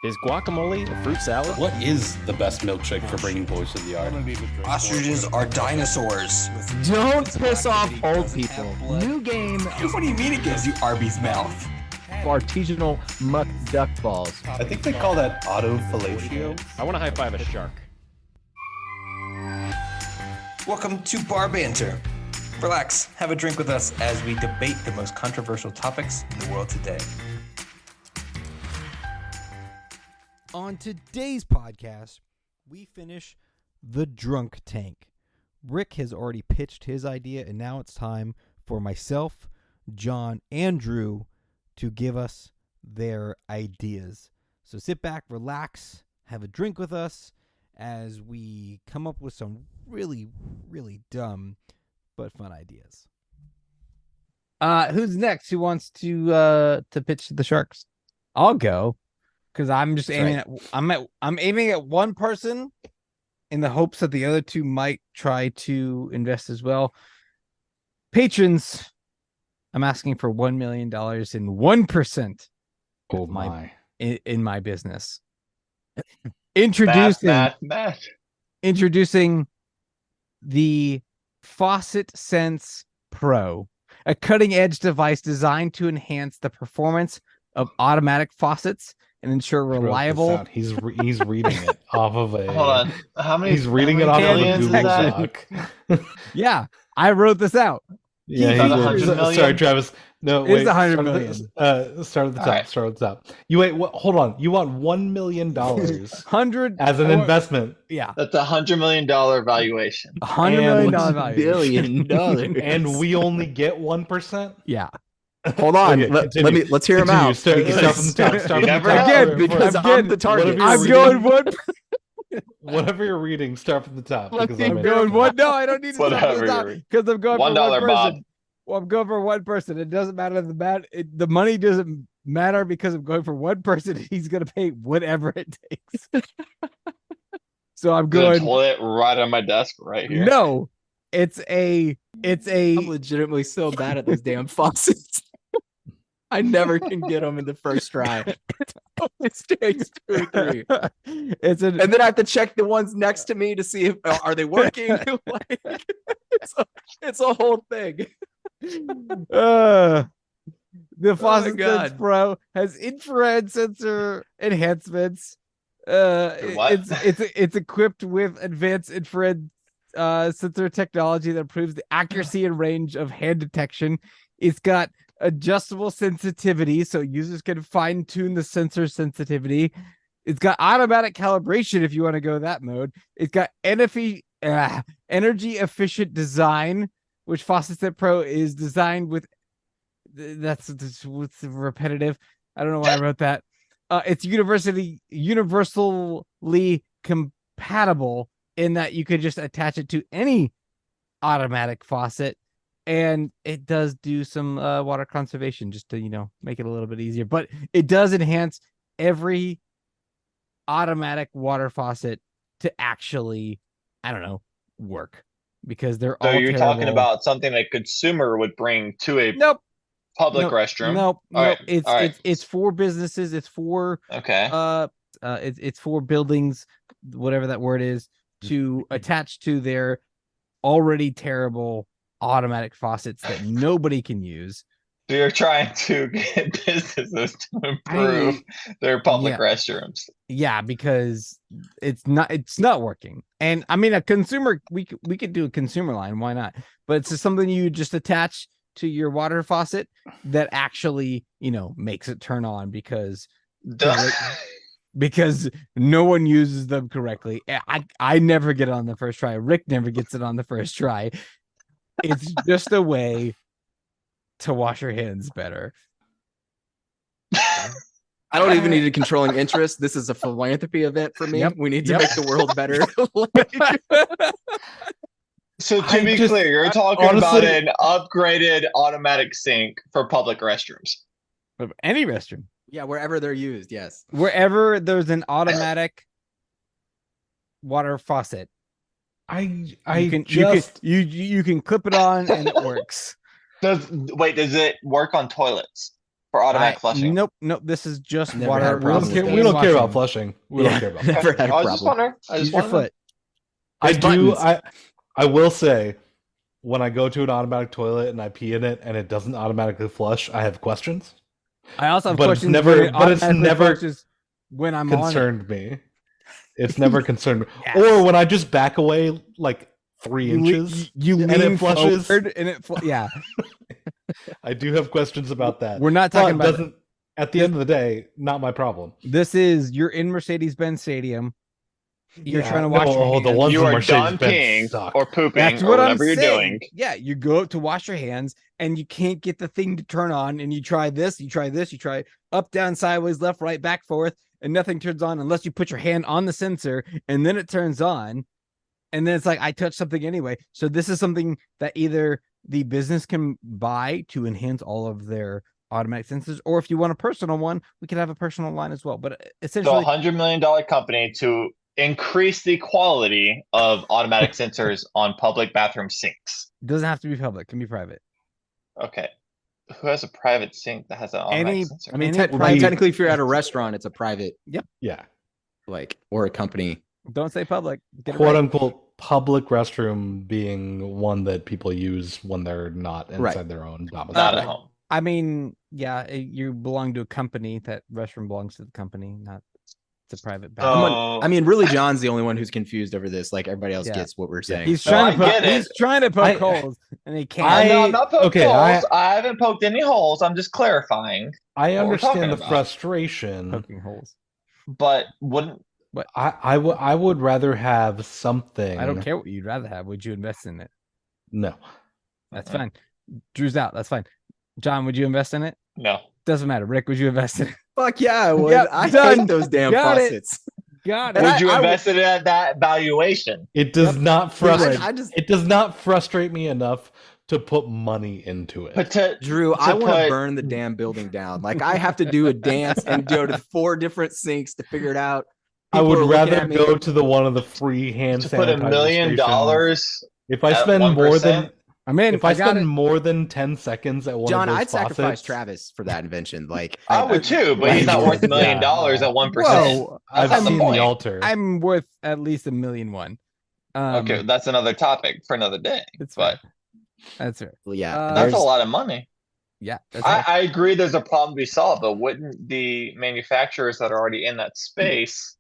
Is guacamole a fruit salad? What is the best milkshake for bringing boys to the yard? Ostriches are dinosaurs. Don't piss off old people. New game. What do you mean it gives you Arby's mouth? Artisanal muck duck balls. I think they call that autofellatio. I want to high five a shark. Welcome to Bar Banter. Relax, have a drink with us as we debate the most controversial topics in the world today. On today's podcast, we finish The Drunk Tank. Rick has already pitched his idea, and now it's time for myself, John, and Drew to give us their ideas. So sit back, relax, have a drink with us as we come up with some really, really dumb but fun ideas. Who's next? Who wants to pitch the Sharks? I'll go. Because I'm just aiming at I'm aiming at one person in the hopes that the other two might try to invest as well. Patrons, I'm asking for $1 million in 1% of in my business. Introducing the Faucet Sense Pro, a cutting-edge device designed to enhance the performance of automatic faucets and ensure reliable. He's reading it off of a. Hold on. How many? He's reading it off of a Google Doc. Yeah, I wrote this out. Yeah, $100 million? Sorry, Travis. No, It's wait. $100 million. Start at the top. Right. Start at the top. You wait. Hold on. You want $1 million 100 as an investment? Yeah, That's $100 million valuation. $100 million value. $1 billion. And we only get 1%. Yeah. Hold on. Okay, Let's hear him out. Start from the top. Start from the never top. know. Again, Because I'm the target. I'm going one. Whatever you're reading, start from the top. Because I'm going one. No, I don't need to start from the top because I'm going for $1, one person. Bob. Well, I'm going for one person. It doesn't matter the money doesn't matter because I'm going for one person. He's going to pay whatever it takes. So I'm There's a going. toilet right on my desk right here. No, it's I'm legitimately so bad at these damn faucets. I never can get them in the first try. It takes 2 or 3. And then I have to check the ones next to me to see if are they working. Like, it's a whole thing. The Faucet God. Sense Pro has infrared sensor enhancements. What? It's equipped with advanced infrared sensor technology that improves the accuracy and range of hand detection. It's got adjustable sensitivity, so users can fine-tune the sensor sensitivity. It's got automatic calibration if you want to go that mode. It's got energy efficient design, which Faucet Sense Pro is designed with. That's repetitive. I don't know why I wrote that. It's universally compatible in that you could just attach it to any automatic faucet. And it does do some water conservation just to, make it a little bit easier. But it does enhance every automatic water faucet to actually, work. Because they're all So you're terrible. talking about something a consumer would bring to a public restroom? Nope. All right, It's for businesses. It's for Okay. it's for buildings, whatever that word is, to attach to their already terrible automatic faucets that nobody can use. So you're trying to get businesses to improve their public restrooms. Yeah, because it's not working. And I mean, a consumer, we could do a consumer line. Why not? But it's just something you just attach to your water faucet that actually, makes it turn on because no one uses them correctly. I never get it on the first try. Rick never gets it on the first try. It's just a way to wash your hands better. I don't even need a controlling interest. This is a philanthropy event for me. Yep. We need to make the world better. So to be clear, you're talking about an upgraded automatic sink for public restrooms. Of any restroom. Yeah, wherever they're used, yes. Wherever there's an automatic water faucet. You can clip it on and it works. Does it work on toilets? for automatic flushing? Nope. This is just Never water. had a problem with We don't care about flushing. We don't care about flushing. Never had a I was just problem. wondering. I Use just your wondering. foot. I There's do. buttons. I will say, when I go to an automatic toilet and I pee in it and it doesn't automatically flush, I have questions. I also have But it's questions. never- when it but it's automatically never flushes when I'm on it. Concerned me. It's never concerned me. Yes. Or when I just back away like 3 inches You and lean it flushes. forward and it. Yeah. I do have questions about that. We're not talking But about. doesn't. At the end of the day, not my problem. This is you're in Mercedes-Benz Stadium. You're Yeah, trying to wash your no, the hands. ones You in are done Mercedes-Benz peeing suck. or pooping That's or what I'm whatever you're saying. doing. Yeah, you go up to wash your hands and you can't get the thing to turn on, and you try this, you try up, down, sideways, left, right, back, forth, and nothing turns on unless you put your hand on the sensor, and then it turns on. And then it's like, I touched something anyway. So this is something that either the business can buy to enhance all of their automatic sensors, or if you want a personal one, we could have a personal line as well. But The essentially, $100 million company to increase the quality of automatic sensors on public bathroom sinks. it doesn't have to be public, it can be private. Okay. Who has a private sink that has an automatic sensor? I mean, Any private- technically, if you're at a restaurant, it's a private, Yeah. like, or a company. Don't say public. Get it Quote right. unquote public restroom being one that people use when they're not inside Right. their own domicile. Not at home. I mean, yeah, you belong to a company. That restroom belongs to the company, not it's a private bathroom. Oh, I mean, really, John's the only one who's confused over this. Like, everybody else Yeah. gets what we're saying. He's No, trying I to poke, get it. he's trying to poke I- holes, and he can't. I know I'm not poking okay, holes. I haven't poked any holes. I'm just clarifying. I what we're talking understand the about. frustration. poking holes. But wouldn't I would rather have something. I don't care what you'd rather have. Would you invest in it? No. That's fine. Drew's out. That's fine. John, would you invest in it? no. Doesn't matter. Rick, would you invest in it? Fuck yeah, I would. Yep, I done. hate those damn Got it. faucets. Got And it. Would you I invest it at that valuation? It does not frustrate. I just, It does not frustrate me enough to put money into it. But to, Drew, I want to put- burn the damn building down. Like, I have to do a dance and go to 4 different sinks to figure it out. I People would are looking rather at me. go to the one of the free hand to put $1 sanitizer million stations. If I at spend more than 1%? I'm in. if I got spend it. more than 10 seconds at one John, of those I'd sacrifice faucets, Travis for that invention. Like, I would too, but he's not worth $1 million at 1%. Whoa, I've That's not the seen point. the altar. I'm worth at least $1 million. Okay, that's another topic for another day. It's But fine. That's right. well, yeah, That's that's a lot of money. Yeah, that's right. I agree there's a problem to be solved, but wouldn't the manufacturers that are already in that space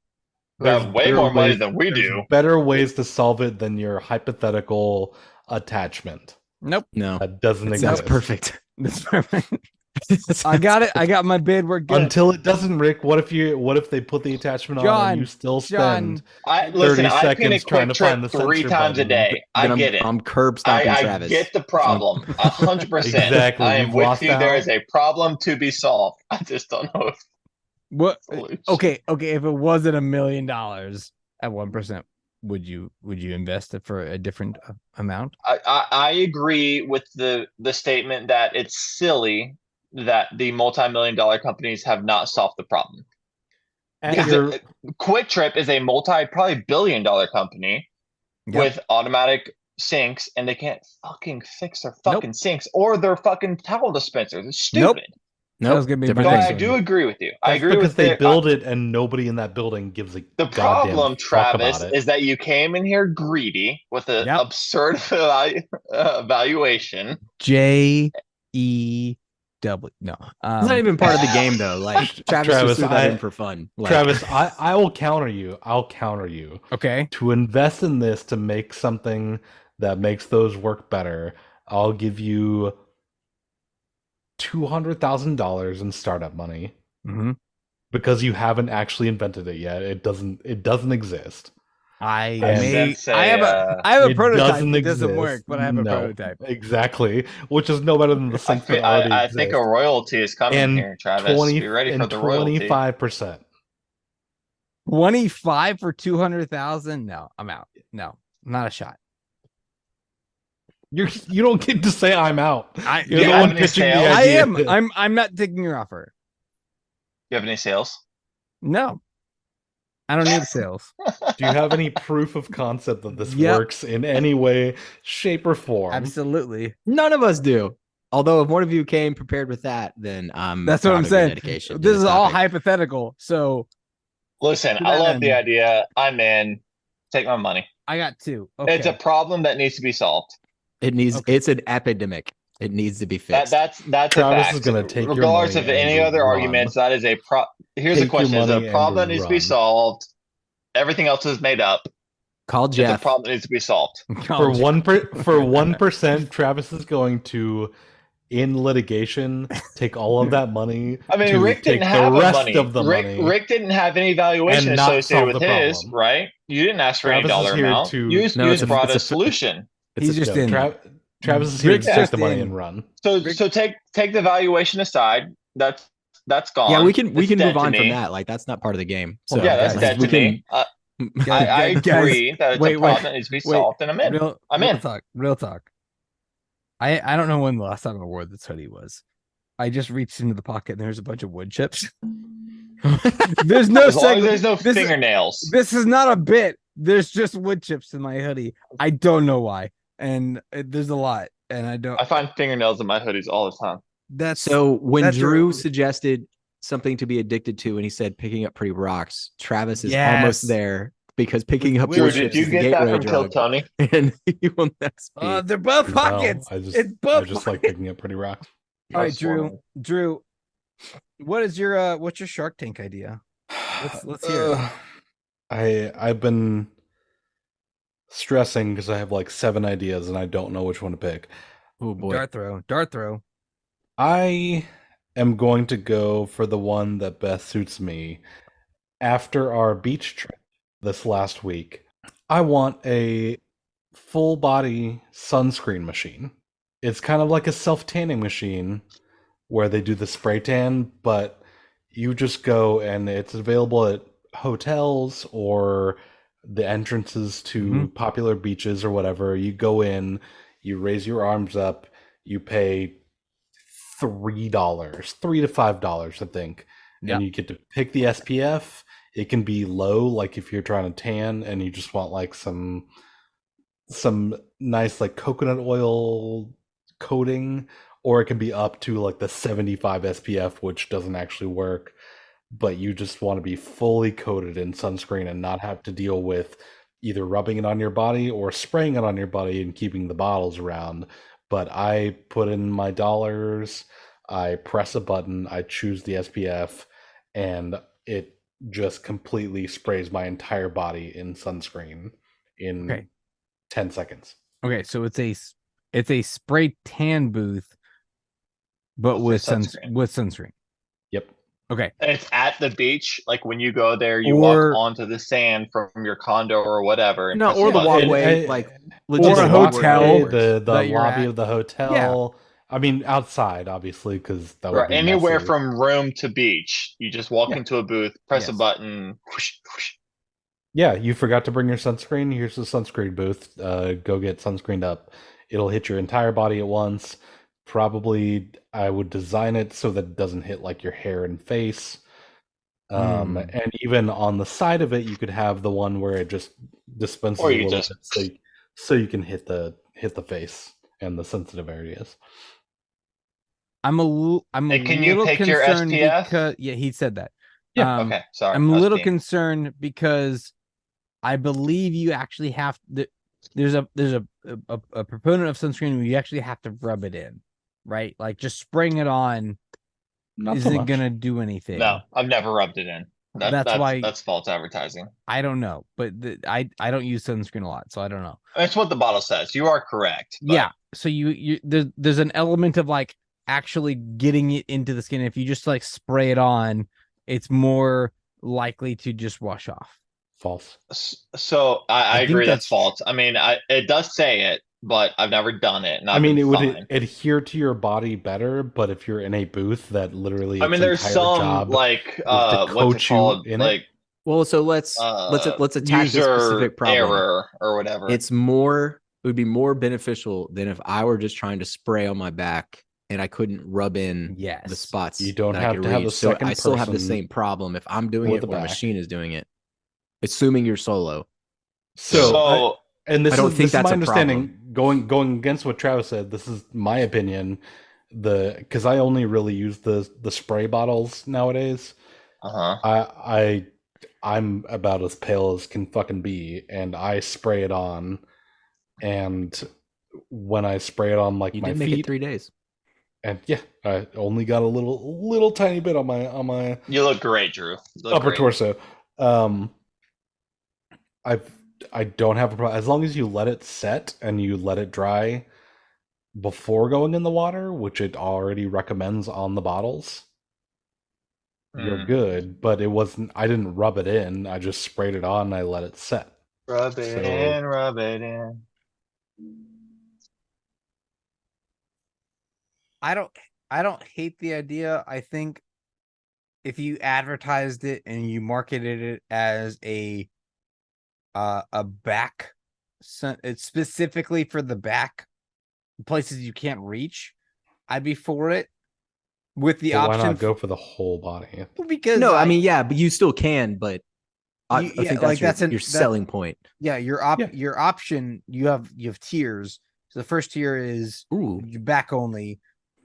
who There's have way better more money ways- than we there's do? better ways to solve it than your hypothetical attachment. Nope. no, That doesn't that exist. sounds perfect. That's perfect. I got it. I got my bid. We're good. Until it doesn't, Rick. What if they put the attachment on John, and you still John. spend? Listen, 30 I've been a seconds trying quick to find trip the 3 censor times a button. day. I Then get it. I'm curb stomping I Travis. get the problem. 100%. Exactly, I am you've with lost you. There out. is a problem to be solved. I just don't know if What? solution. Okay. If it wasn't $1 million at 1%, would you invest it for a different amount? I agree with the statement that it's silly that the multi-million-dollar companies have not solved the problem. At Because your- Quick Trip is a probably billion-dollar company Yep. with automatic sinks, and they can't fucking fix their fucking sinks or their fucking towel dispensers. It's Nope. stupid. That was gonna be different my So next I one. do agree with you. I That's agree because with they the- build it and nobody in that building gives a The goddamn problem, fuck Travis, about it. is that you came in here greedy with an Yep. absurd valuation. JEW. No. It's not even part of the game though. Like, Travis Travis, just threw that I- in for fun. Like, Travis, I will counter you. I'll counter you. Okay. To invest in this to make something that makes those work better, I'll give you $200,000 in startup money Mm-hmm. because you haven't actually invented it yet. It doesn't exist. I And have a It prototype doesn't that doesn't exist. work, but I have a No, prototype. Exactly, which is no better than the sink that already I exists. think a royalty is coming And here, Travis. Be ready for the royalty. 25%. 25 for 200,000? No, I'm out. No, not a shot. You don't get to say I'm out. I You're Do you the have one any pitching the sales? I idea. am. I'm not taking your offer. You have any sales? No. I don't need sales. Do you have any proof of concept that this Yep. works in any way, shape, or form? Absolutely. none of us do. Although if one of you came prepared with that, then That's what I'm saying. Dedication This to is the all topic. hypothetical. So Listen, To I that love the end. idea. I'm in. Take my money. I got 2. Okay. It's a problem that needs to be solved. It needs. Okay. It's an epidemic. It needs to be That fixed. that's Travis a fact. is gonna take your Regardless money of any and other run. arguments, that is a Here's the Take your question: is it money a problem that and needs to be run. solved? Everything else is made up. Call It's a Jeff. problem that needs to be solved. For 1%, Travis is going to, in litigation, take all of that money. I mean, to Rick take didn't the have rest money. of the money. Rick didn't have any valuation and not associated solve with the his, problem. right? You didn't ask for any Travis is dollar here amount. to- You No, just brought a it's a- solution. It's He's a just joke. in. Travis is here Rick's to take just the money in. and run. So Rick- so take the valuation aside. That's gone. Yeah, we can It's move dead to on from me. that. Like that's not part of the game. So Hold Yeah, on, that's guys. dead we to me. I Guys, agree that it's a problem that needs to be solved, and I'm in. I'm in. Real talk. I don't know when the last time I wore this hoodie was. I just reached into the pocket and there's a bunch of wood chips. There's no As long as segment. there's no This is- fingernails. This is not a bit. There's just wood chips in my hoodie. I don't know why. And there's a lot. And I don't. I find fingernails in my hoodies all the time. That's So when That's Drew your- suggested something to be addicted to, and he said picking up pretty rocks, Travis is Yes. almost there because picking up Drew, wood did chips you is the get that gateway from Kill drug, Tony? and he will next be. they're both pockets. No, It's I both just like pockets. picking up pretty rocks. All right, That's funny. Drew, what is your what's your Shark Tank idea? Let's hear it. I've been stressing because I have like 7 ideas and I don't know which one to pick. Oh boy, Dart throw. I am going to go for the one that best suits me. After our beach trip this last week, I want a full body sunscreen machine. It's kind of like a self-tanning machine where they do the spray tan, but you just go and it's available at hotels or the entrances to popular beaches or whatever. You go in, you raise your arms up, you pay $3, $3 to $5, I think. Yeah. And you get to pick the SPF. It can be low, like if you're trying to tan and you just want like some nice like coconut oil coating, or it can be up to like the 75 SPF, which doesn't actually work, but you just want to be fully coated in sunscreen and not have to deal with either rubbing it on your body or spraying it on your body and keeping the bottles around. But I put in my dollars, I press a button, I choose the SPF, and it just completely sprays my entire body in sunscreen in 10 seconds. Okay, so it's a spray tan booth, but with sunscreen. Yep. Okay. And it's at the beach. Like when you go there, you Or- walk onto the sand from your condo or whatever. and no, press or the button. walkway, like Or a legit hotel walkway. the that you're lobby at. of the hotel. I mean, outside, obviously, because that would Right, be anywhere messy. from room to beach. You just walk Yeah. into a booth, press a Yes. button. Whoosh, whoosh. Yeah, you forgot to bring your sunscreen. Here's the sunscreen booth. Go get sunscreened up. It'll hit your entire body at once. Probably, I would design it so that it doesn't hit like your hair and face. And even on the side of it, you could have the one where it just dispenses Or a you little just- bit, so you can hit the face and the sensitive areas. I'm a Hey, can you little pick your concerned SPF? because he said that. Yeah, Okay, sorry. I'm I a was little being- concerned because I believe you actually have there's a proponent of sunscreen where you actually have to rub it in, right? Like just spraying it on Not so isn't much. gonna do anything. No, I've never rubbed it in. That's why- that's false advertising. I don't know, but I don't use sunscreen a lot, so I don't know. That's what the bottle says. You are correct. but- Yeah, so you there's an element of like actually getting it into the skin. If you just like spray it on, it's more likely to just wash off. False. So I think agree that's- that's false. I mean, it does say it, but I've never done it. And I I've mean, been it would fine. adhere to your body better, but if you're in a booth that literally I mean, its there's entire some job like to what's coat it you called? in it. Like Well, so let's attack this user specific problem. error or whatever. It would be more beneficial than if I were just trying to spray on my back and I couldn't rub in Yes. the spots. You don't that I have could to have reach. a So second I still have the person same problem if I'm doing with it the or a back. machine is doing it. Assuming you're solo. So, and this I don't is, think this that's is my a understanding. Going against what Travis said, this is my opinion. because I only really use the spray bottles nowadays. I'm about as pale as can fucking be, and I spray it on, and when I spray it on like You my did make feet, it 3 days. and yeah, I only got a little tiny bit on my You look great, Drew. You look upper great. torso. I don't have a problem as long as you let it set and you let it dry before going in the water, which it already recommends on the bottles. You're good, but it wasn't. I didn't rub it in. I just sprayed it on and I let it set. Rub it in, rub it in. I don't hate the idea. I think if you advertised it and you marketed it as a back, it's specifically for the back, places you can't reach, I'd be for it. With the But option, why not go for the whole body? Because no, I mean, yeah, but you still can, but I think that's your selling point. Yeah, your option, you have tiers. So the first tier is your back only.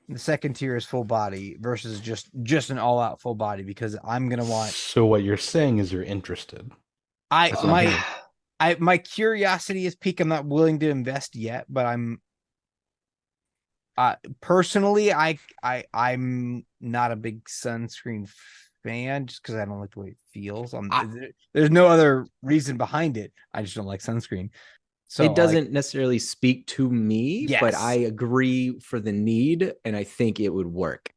The second tier is full body versus just an all out full body, because I'm gonna want. So what you're saying is you're interested. My curiosity is peaked. I'm not willing to invest yet, but I'm personally I'm not a big sunscreen fan just because I don't like the way it feels. There's no other reason behind it. I just don't like sunscreen. So it doesn't necessarily speak to me, yes, but I agree for the need, and I think it would work.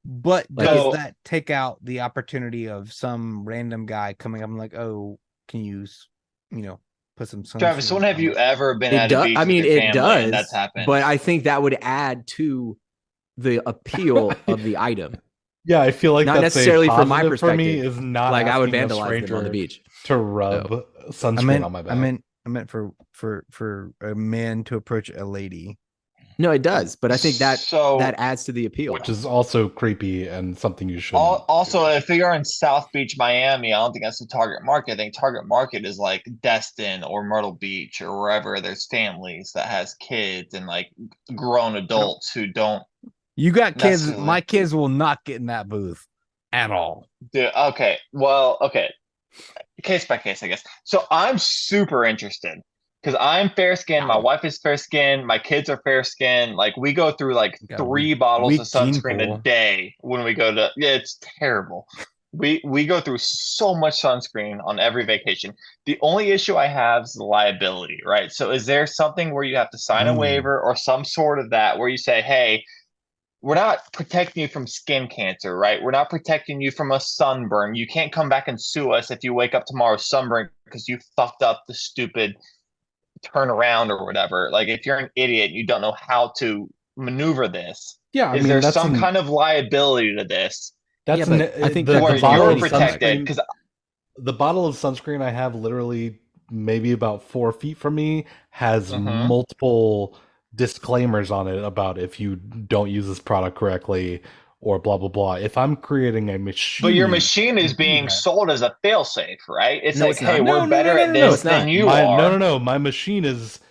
But does that take out the opportunity of some random guy coming up and like, oh, can you put some sunscreen? Travis, when have you ever been at a beach with your family and that's happened? But I think that would add to the appeal of the item. Yeah, I feel like not that's necessarily from my perspective perspective. For me is not like I would vandalize them on the beach to rub sunscreen on my back. I meant for a man to approach a lady. No, it does, but I think that adds to the appeal, which is also creepy and something you should. Also, if you're in South Beach, Miami, I don't think that's the target market. I think target market is like Destin or Myrtle Beach or wherever there's families that has kids and like grown adults who don't. You got kids. My kids will not get in that booth at all. Dude, okay. Well, okay. Case by case, I guess. So I'm super interested because I'm fair skinned. My wife is fair skinned. My kids are fair skinned. Like we go through like 3 bottles of sunscreen a day when we go to. Yeah, it's terrible. We go through so much sunscreen on every vacation. The only issue I have is the liability, right? So is there something where you have to sign a waiver or some sort of that where you say, hey, we're not protecting you from skin cancer, right? We're not protecting you from a sunburn. You can't come back and sue us if you wake up tomorrow sunburned because you fucked up the stupid turnaround or whatever. Like if you're an idiot, you don't know how to maneuver this. Yeah, is there some kind of liability to this? That's I think where you're protected because the bottle of sunscreen I have literally maybe about 4 feet from me has multiple disclaimers on it about if you don't use this product correctly or blah blah blah. If I'm creating a machine, but your machine is being sold as a failsafe, right? It's like, hey, we're better at this than you are. No. My machine is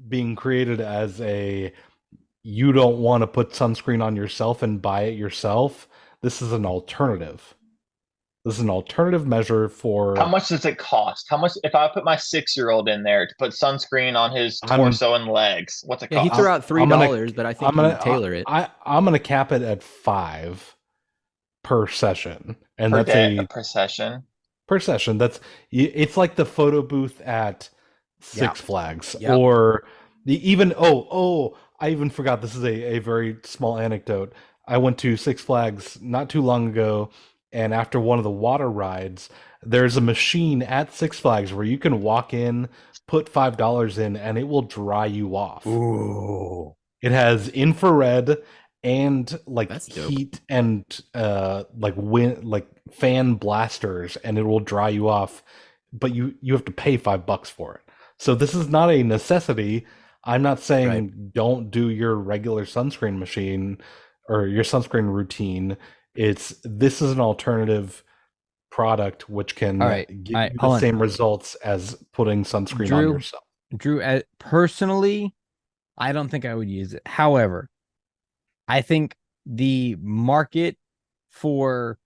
being created as a you don't want to put sunscreen on yourself and buy it yourself. This is an alternative. This is an alternative measure for... How much does it cost? How much, if I put my 6-year-old in there to put sunscreen on his torso and legs, what's it cost? He threw out $3, but I think I'm gonna tailor it. I'm going to cap it at $5 per session. And per that's day, per session. Per session. It's like the photo booth at Six Flags. Or I even forgot, this is a very small anecdote. I went to Six Flags not too long ago, and after one of the water rides, there's a machine at Six Flags where you can walk in, put $5 in, and it will dry you off. Ooh. It has infrared and like That's dope. heat and like wind, like fan blasters, and it will dry you off. But you have to pay $5 for it. So this is not a necessity. I'm not saying don't do your regular sunscreen machine or your sunscreen routine. This is an alternative product which can give you the same results as putting sunscreen on yourself. Drew, personally, I don't think I would use it. However, I think the market for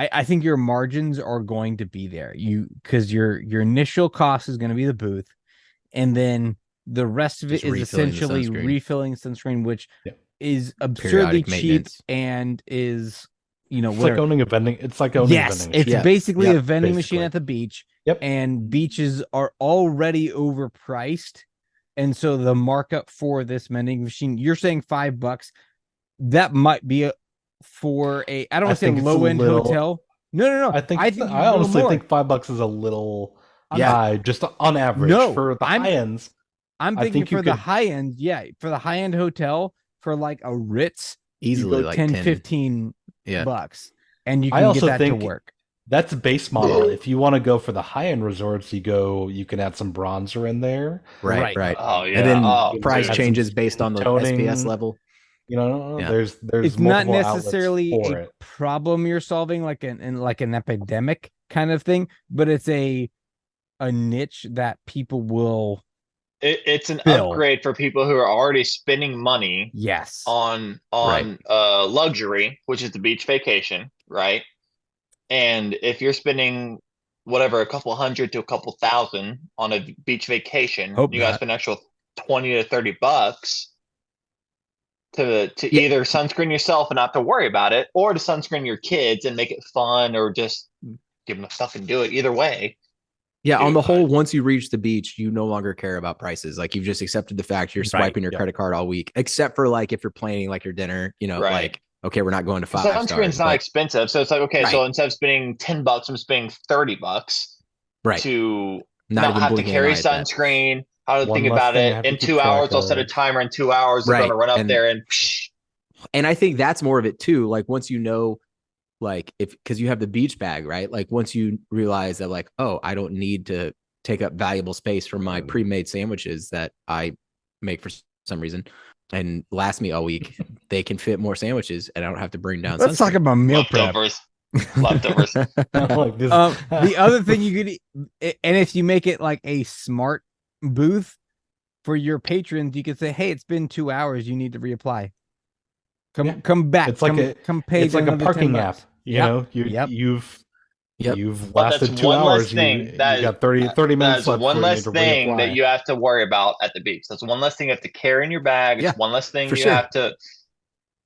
I think your margins are going to be there. Because your initial cost is going to be the booth, and then the rest of it Just is refilling the essentially sunscreen. refilling sunscreen, which is absurdly Periodic cheap maintenance. and is It's like whatever. owning a vending. It's like owning a Yes, vending it's machine. basically Yep. a vending machine Basically. at the beach. Yep. And beaches are already overpriced. And so the markup for this vending machine, you're saying $5. That might be for a, I don't want to say think it's a low end little- hotel. No. I think you I can go honestly more. think $5 is a little Yeah. high, just on average No, for the high ends. I'm I thinking think you for the could- high end, for the high end hotel, for like a Ritz, Easily you go like 10, 10. 15 Yeah. bucks, and you I can also get that to think- work. That's a base model. If you want to go for the high end resorts, you can add some bronzer in there. Right. Right. Oh yeah. And then oh, price dude. changes based on the Toning. SPS level. You know, Yeah. there's It's not multiple outlets necessarily for a it. problem you're solving, like an epidemic kind of thing, but it's a niche that people will. It's an Bill. upgrade for people who are already spending money Yes. on Right. luxury, which is the beach vacation, right? And if you're spending whatever, a couple hundred to a couple thousand on a beach vacation, Hope you gotta not. spend an extra 20 to 30 bucks to Yeah. either sunscreen yourself and not have to worry about it, or to sunscreen your kids and make it fun, or just give them a stuff and do it. Either way. Yeah, on Dude, the whole, once you reach the beach, you no longer care about prices. Like you've just accepted the fact you're swiping your Yep. credit card all week, except for like if you're planning like your dinner, Right. like, okay, we're not going to The 5 stars. sunscreen's not but- expensive, so it's like, okay, so Right. instead of spending $10, I'm spending $30 right. to Not not even have to blinking an carry eye at that. sunscreen. How to One think less about thing I it have to in keep 2 track hours? I'll set a of. timer in 2 hours. They're Right, gonna run up and- there and And I think that's more of it too. Like once you know, like because you have the beach bag, right? Like once you realize that, like, oh, I don't need to take up valuable space for my pre-made sandwiches that I make for some reason and last me all week, they can fit more sandwiches and I don't have to bring down. Let's talk about meal prep. leftovers. Like this. The other thing you could, and if you make it like a smart booth for your patrons, you could say, "Hey, it's been 2 hours. You need to reapply. Come back. It's like come pay. It's like a another parking $10." app. You Yep. know, Yep. you've But that's lasted 2 one less hours. thing. You That got 30 minutes That's left. one before you less need to thing that reapply. you have to worry about at the beach. That's one less thing you have to carry in your bag. It's Yeah, one less thing for you sure. have to.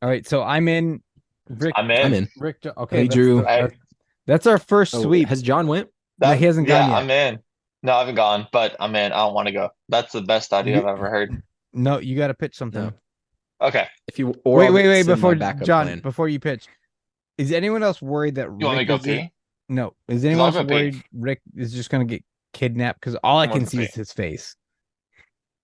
All right, so I'm in. Rick, I'm in. I'm in. Rick. Okay, Hey, that's Drew. that's our first Oh, sweep. has John went? No, he hasn't gone yet. I'm in. No, I haven't gone, but I'm in. I don't want to go. That's the best idea I've ever heard. No, you got to pitch something. No. Okay. If you Wait, send my before backup John, plan. before you pitch, is anyone else worried that You want me Rick to go is pee? No, is anyone I'll else go pee. worried Rick is just gonna get kidnapped? Because all I I'm can gonna see pee. is his face.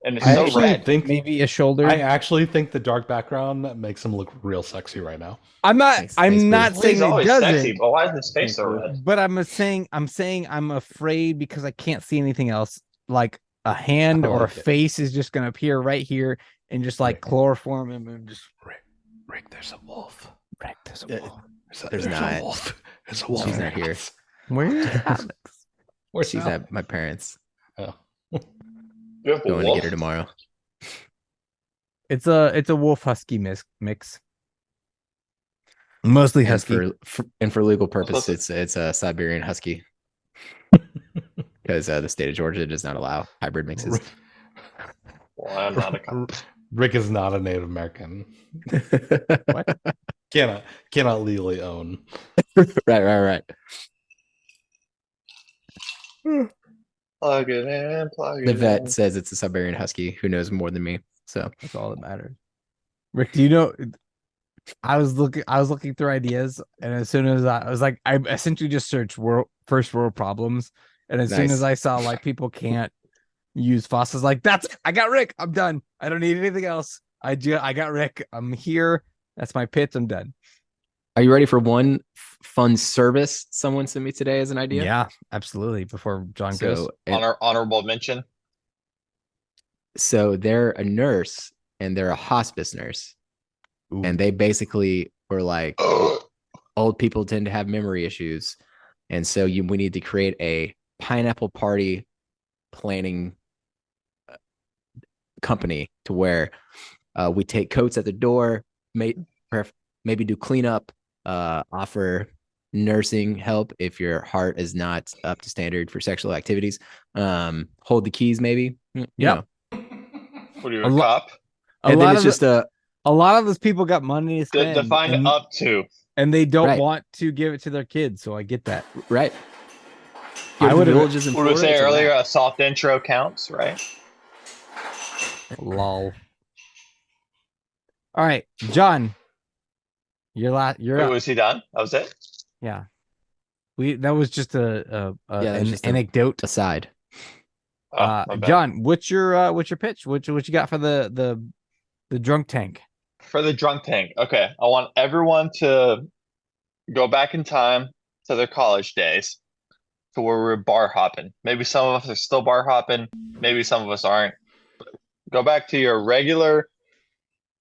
And it's I so actually red. think Maybe a shoulder. I actually think the dark background makes him look real sexy right now. I'm not. Thanks, I'm not Bruce. saying He's it always doesn't. sexy, but why is his face so Thanks, red? But I'm saying I'm afraid because I can't see anything else. Like a hand I or a like it. face is just gonna appear right here and just like Rick. chloroform him and just Rick, there's a wolf. Rick. There's a wolf. There's not. a wolf. There's a wolf. She's not here. Where? Alex? Where's She's Sal? at my parents. Oh. You have a Going to wolf? get her tomorrow. It's a wolf husky mix. Mostly And husky. for legal purposes, it's a Siberian Husky. Because the state of Georgia does not allow hybrid mixes. Well, I'm not a cop. Rick is not a Native American. Cannot legally own. Right. Plug it in, plug it The in. vet says it's a Siberian Husky who knows more than me. So That's all that matters. Rick, do you know? I was looking through ideas, and as soon as I was like, I essentially just searched first world problems, and as soon Nice. as I saw like people can't use fossils, like I got Rick. I'm done. I don't need anything else. I got Rick. I'm here. That's my pitch. I'm done. are you ready for one fun service someone sent me today as an idea? Yeah, absolutely. Before John goes, So, and- Honorable mention. so they're a nurse and they're a hospice nurse. Ooh. And they basically were like, old people tend to have memory issues. And so we need to create a pineapple party planning company to where we take coats at the door, maybe do cleanup, offer nursing help if your heart is not up to standard for sexual activities. Hold the keys, maybe. You know. What are you, a cop? And then it's just a lot of those people got money to spend. Define up to. And they don't want to give it to their kids, so I get that. Right. I would have said earlier, a soft intro counts, right? Lol. All right, John. You're up. Was he done? That was it? Yeah. That was just an anecdote aside. John, what's your pitch? What you got for the drunk tank? For the drunk tank. Okay. I want everyone to go back in time to their college days to where we're bar hopping. Maybe some of us are still bar hopping. Maybe some of us aren't. Go back to your regular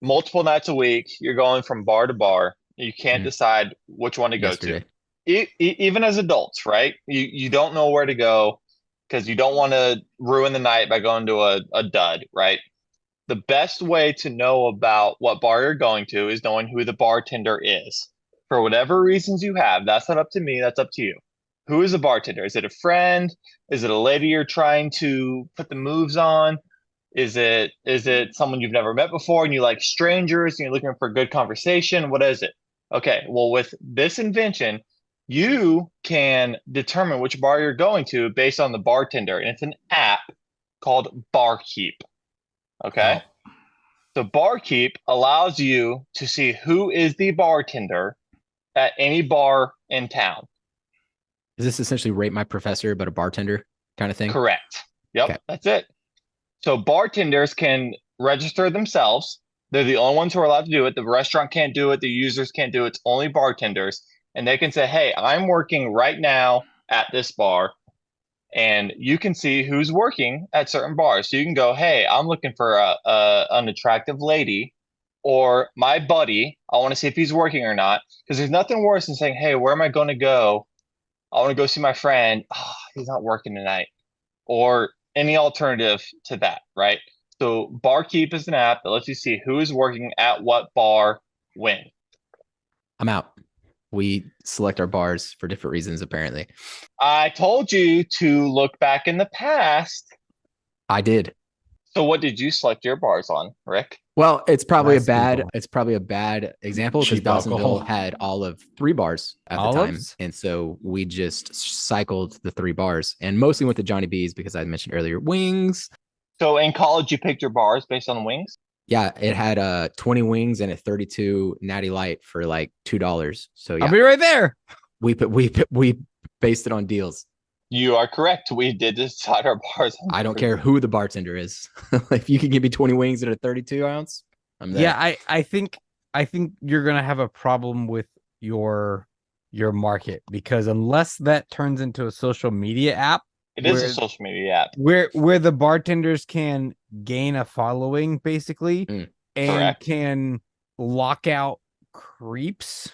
multiple nights a week. You're going from bar to bar. You can't decide which one to go to. Even as adults, right? You don't know where to go because you don't want to ruin the night by going to a dud, right? The best way to know about what bar you're going to is knowing who the bartender is. For whatever reasons you have, that's not up to me, that's up to you. Who is the bartender? Is it a friend? Is it a lady you're trying to put the moves on? Is it someone you've never met before and you like strangers and you're looking for good conversation? What is it? Okay, well, with this invention, you can determine which bar you're going to based on the bartender. And it's an app called Barkeep. Okay. So Barkeep allows you to see who is the bartender at any bar in town. Is this essentially Rate My Professor, but a bartender kind of thing? Correct. Yep. That's it. So bartenders can register themselves. They're the only ones who are allowed to do it. The restaurant can't do it. The users can't do it. It's only bartenders. And they can say, hey, I'm working right now at this bar. And you can see who's working at certain bars. So you can go, hey, I'm looking for an attractive lady or my buddy. I want to see if he's working or not. Because there's nothing worse than saying, hey, where am I going to go? I want to go see my friend. Oh, he's not working tonight. Or any alternative to that, right? So Barkeep is an app that lets you see who is working at what bar when. I'm out. We select our bars for different reasons, apparently. I told you to look back in the past. I did. So what did you select your bars on, Rick? Well, it's probably a bad example because Dawsonville had all of 3 bars at the time. And so we just cycled the 3 bars and mostly went to Johnny B's because I mentioned earlier wings. So in college, you picked your bars based on wings? Yeah, it had 20 wings and a 32 Natty Light for like $2. So yeah, I'll be right there. We based it on deals. You are correct. We did decide our bars. I don't care who the bartender is. If you can give me 20 wings at a 32 ounce, I'm there. Yeah, I think you're gonna have a problem with your market because unless that turns into a social media app. It is a social media app where the bartenders can gain a following basically and correct. Can lock out creeps.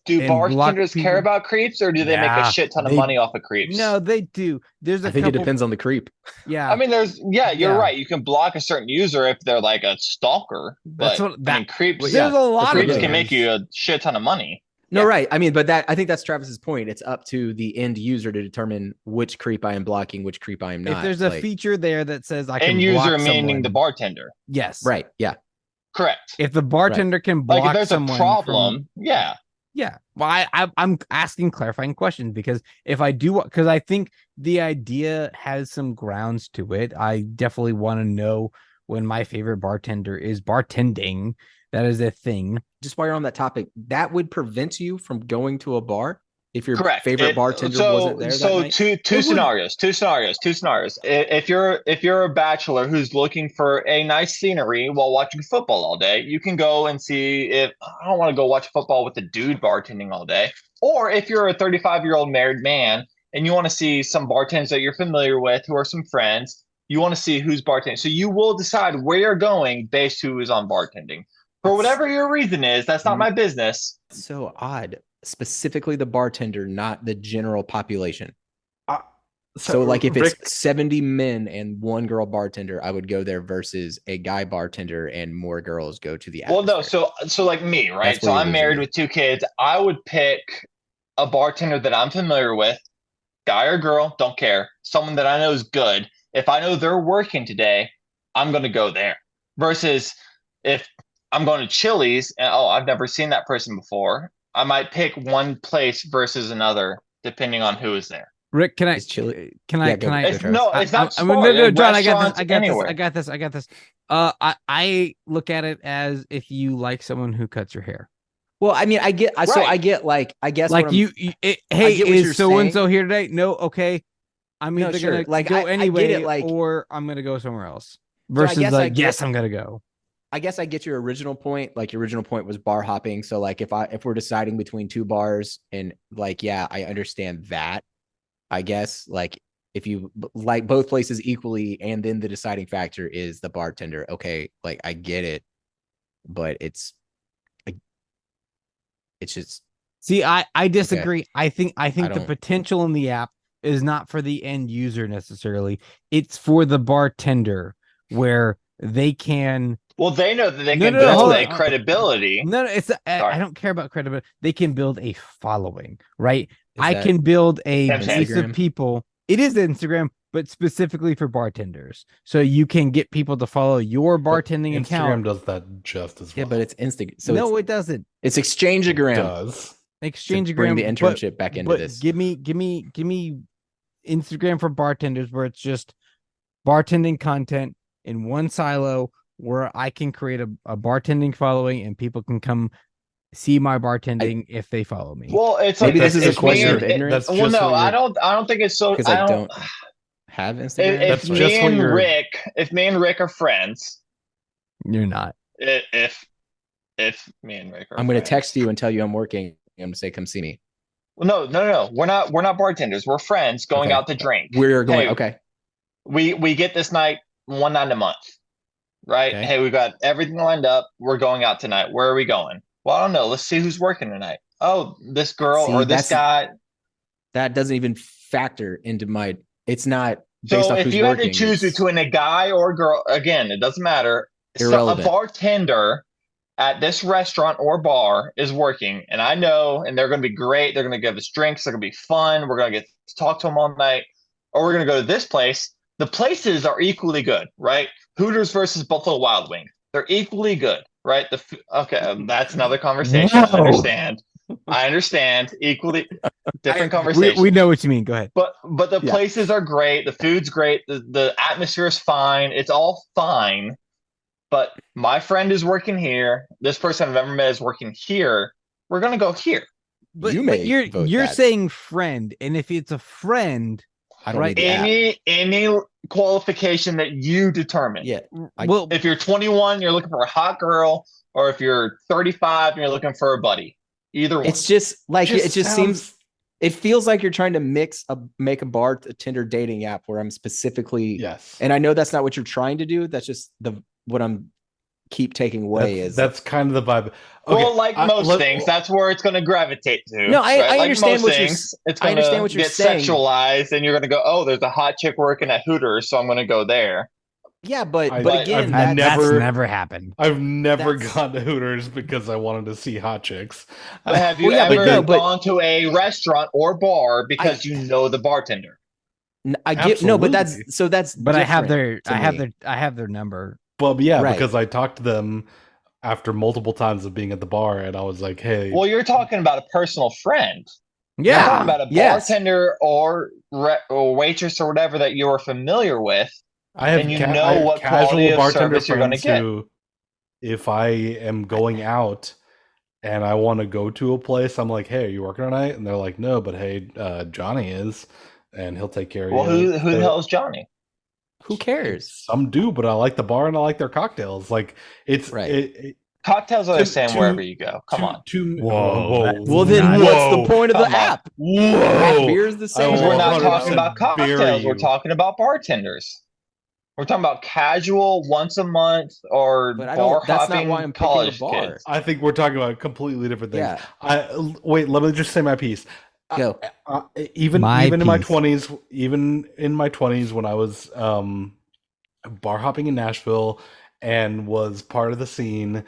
Do bartenders care about creeps or do they make a shit ton of money off of creeps? No, they do. I think it depends on the creep. Yeah. I mean, you're right. You can block a certain user if they're like a stalker. But creeps, there's a lot creeps of can make you a shit ton of money. No, right. I mean, but I think that's Travis's point. It's up to the end user to determine which creep I am blocking, which creep I am not. If there's a feature there that says I can end block user someone, meaning the bartender. Yes. Right. Yeah. Correct. If the bartender can block like if there's someone a problem, yeah. Well, I'm asking clarifying questions because because I think the idea has some grounds to it. I definitely want to know when my favorite bartender is bartending. That is a thing. Just while you're on that topic, that would prevent you from going to a bar if your Correct. favorite bartender wasn't there. So two scenarios. If you're a bachelor who's looking for a nice scenery while watching football all day, you can go and see if I don't want to go watch football with a dude bartending all day. Or if you're a 35-year-old married man and you want to see some bartenders that you're familiar with who are some friends, you want to see who's bartending. So you will decide where you're going based who is on bartending. For whatever your reason is, that's not my business. So odd. Specifically the bartender, not the general population. So like if Rick, it's 70 men and one girl bartender, I would go there versus a guy bartender and more girls go to the Well, no, atmosphere. so like me, right? That's where So you're I'm losing married me. with 2 kids. I would pick a bartender that I'm familiar with, guy or girl, don't care. Someone that I know is good. If I know they're working today, I'm going to go there. Versus if I'm going to Chili's and I've never seen that person before, I might pick one place versus another depending on who is there. Rick, can I? Is Chili- Can I? Yeah, go Can I? ahead. It's, no, it's not I mean, smart. no, John, I got Restaurants, this. I got anywhere. this. I got this. I got this. I look at it as if you like someone who cuts your hair. Well, I mean, I get, so Right. I get like, I guess Like what I'm- hey, get what you're is so and so saying. here today? No, okay. I'm No, either sure. gonna Like, go I get anyway, it, like- or I'm gonna go somewhere else. I Versus guess I like, get- yes, I'm gonna go. I guess I get your original point. Like your original point was bar hopping. So like if we're deciding between two bars and like, yeah, I understand that. I guess like if you like both places equally and then the deciding factor is the bartender. Okay, like I get it, but it's just See, I disagree. I think the don't- potential in the app is not for the end user necessarily. It's for the bartender where they can. Well, they know that they No, can no, no, build hold a on. credibility. No, it's I Sorry. don't care about credibility. They can build a following, right? Is I that can build a base Instagram? of people. It is Instagram, but specifically for bartenders. So you can get people to follow your bartending Instagram account. does that just as well. yeah, but it's Instagram. So No, it doesn't. it's Exchangeagram. does. Exchangegram. Bring the but- internship back into but this. Give me Instagram for bartenders where it's just bartending content in one silo where I can create a bartending following and people can come see my bartending if they follow me. Well, it's Maybe like this is a it's question me of and- ignorance. That's Well, just no, what I you're- don't think it's so. Because I don't have Instagram. If That's me just what and you're- Rick are friends, You're not. if me and Rick are, I'm going to friends- text you and tell you I'm working. I'm going to say, come see me. Well, no. We're not bartenders. We're friends going Okay. out to drink. We're going. Hey, Okay. We get this night one night a month, right? Okay. Hey, we got everything lined up. We're going out tonight. Where are we going? Well, I don't know. Let's see who's working tonight. Oh, this girl See, or this that's- guy. That doesn't even factor into my. It's not based So off if who's you had to working, choose it's between a guy or a girl, again, it doesn't matter. So a irrelevant. bartender at this restaurant or bar is working, and I know, and they're going to be great. They're going to give us drinks. They're going to be fun. We're going to get to talk to them all night. Or we're going to go to this place. The places are equally good, right? Hooters versus Buffalo Wild Wings. They're equally good, right? Okay, that's another conversation. Whoa. I understand. Equally different conversation. We know what you mean. Go ahead. But the Yeah. places are great. The food's great. The atmosphere is fine. It's all fine. But my friend is working here. This person I've ever met is working here. We're gonna go here. But, You may you're vote that. saying friend, and if it's a friend, I don't right, need the app. Any qualification that you determine. Yeah. well, If you're 21, you're looking for a hot girl, or if you're 35 and you're looking for a buddy. Either one. It's just like it just sounds- seems. It feels like you're trying to make a bartender dating app where I'm specifically. Yes. And I know that's not what you're trying to do. That's just what I'm keep taking away is That's kind of the vibe. Okay, well, like most things, that's where it's going to gravitate to. No, I right? Like understand most what you're things, it's I going understand to what you're get saying. sexualized, and you're going to go, "Oh, there's a hot chick working at Hooters, so I'm going to go there." yeah, but I've again, never- that's never happened. I've never That's- gone to Hooters because I wanted to see hot chicks. But have you Well, yeah, but ever no, but- gone to a restaurant or bar because you know the bartender? I get no, but that's Absolutely. so that's. But I have different their, to I me. have their number. Well, yeah, Right. because I talked to them after multiple times of being at the bar, and I was like, "Hey, Well, you're talking about a personal friend. You're Yeah, talking about a yes. bartender or waitress or whatever that you are familiar with. I have and you I know have what casual quality of bartender service you're gonna friends get. who, if I am going out and I want to go to a place, I'm like, "Hey, are you working tonight?" And they're like, "No, but hey, Johnny is, and he'll take care of Well, you." who the hell is Johnny? Who cares? Some do, but I like the bar and I like their cocktails. Like it's Right. Cocktails are the same to- wherever you go. Come on. Whoa. Well, then Whoa. what's the point of the Come on. app? Craft Whoa. beer is the same. I Because we're not 100% talking about bury cocktails. We're you. talking about bartenders. We're talking about casual, once a month, or But I bar don't. That's not hopping why I'm picking a college bar. kids. I think we're talking about completely different things. Yeah. Wait, let me just say my piece. Go. Even My in my piece. 20s, even in my 20s when I was bar hopping in Nashville and was part of the scene,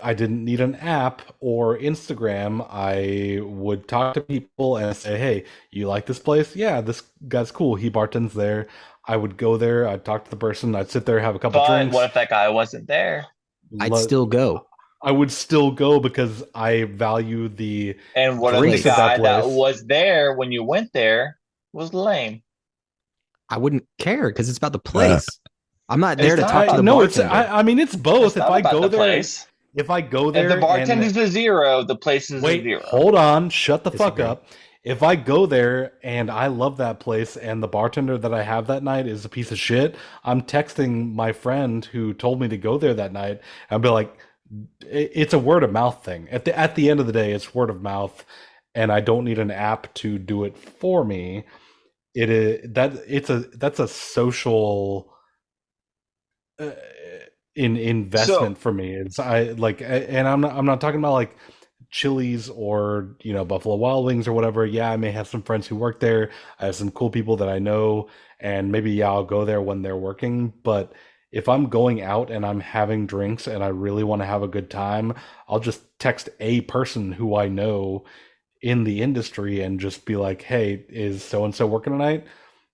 I didn't need an app or Instagram. I would talk to people and say, "Hey, you like this place? Yeah, this guy's cool. He bartends there." I would go there. I'd talk to the person. I'd sit there, have a couple But drinks. what if that guy wasn't there? I'd still go. I would still go because I value the And what if drinks the at that guy that place. was there when you went there was lame? I wouldn't care because it's about the place. I'm not there to not talk to about the the- bartender. I mean, it's both. It's not about the place. If I go If there, the bartender's and a zero, the place is a wait, zero. hold on, shut the fuck Disagree. up. If I go there and I love that place and the bartender that I have that night is a piece of shit, I'm texting my friend who told me to go there that night. I'll be like, it's a word of mouth thing. At the end of the day, it's word of mouth, and I don't need an app to do it for me. That's a social investment for me. It's and I'm not talking about like Chili's or Buffalo Wild Wings or whatever. Yeah, I may have some friends who work there. I have some cool people that I know, and maybe I'll go there when they're working. But if I'm going out and I'm having drinks and I really want to have a good time, I'll just text a person who I know in the industry and just be like, "Hey, is so and so working tonight?"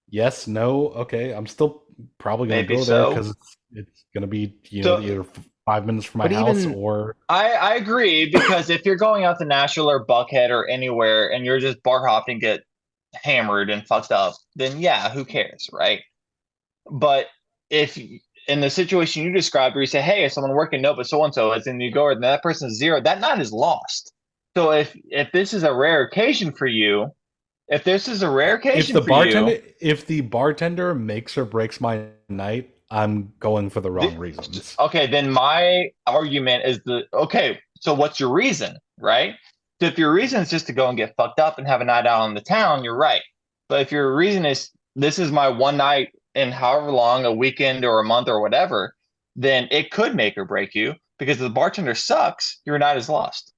Yes, no, okay. I'm still probably going to Maybe go there so. because it's going to be So- either 5 minutes from my But house even- or I agree, because if you're going out to Nashville or Buckhead or anywhere and you're just bar hopping, get hammered and fucked up, then yeah, who cares, right? But if in the situation you described where you say, "Hey, is someone working?" No, but so and so is, and you go and that person's zero, that night is lost. So if this is a rare occasion for you, if if the bartender makes or breaks my night, I'm going for the wrong reasons. Okay, then my argument is so what's your reason, right? So if your reason is just to go and get fucked up and have a night out on the town, you're right. But if your reason is this is my one night in however long, a weekend or a month or whatever, then it could make or break you, because if the bartender sucks, your night is lost.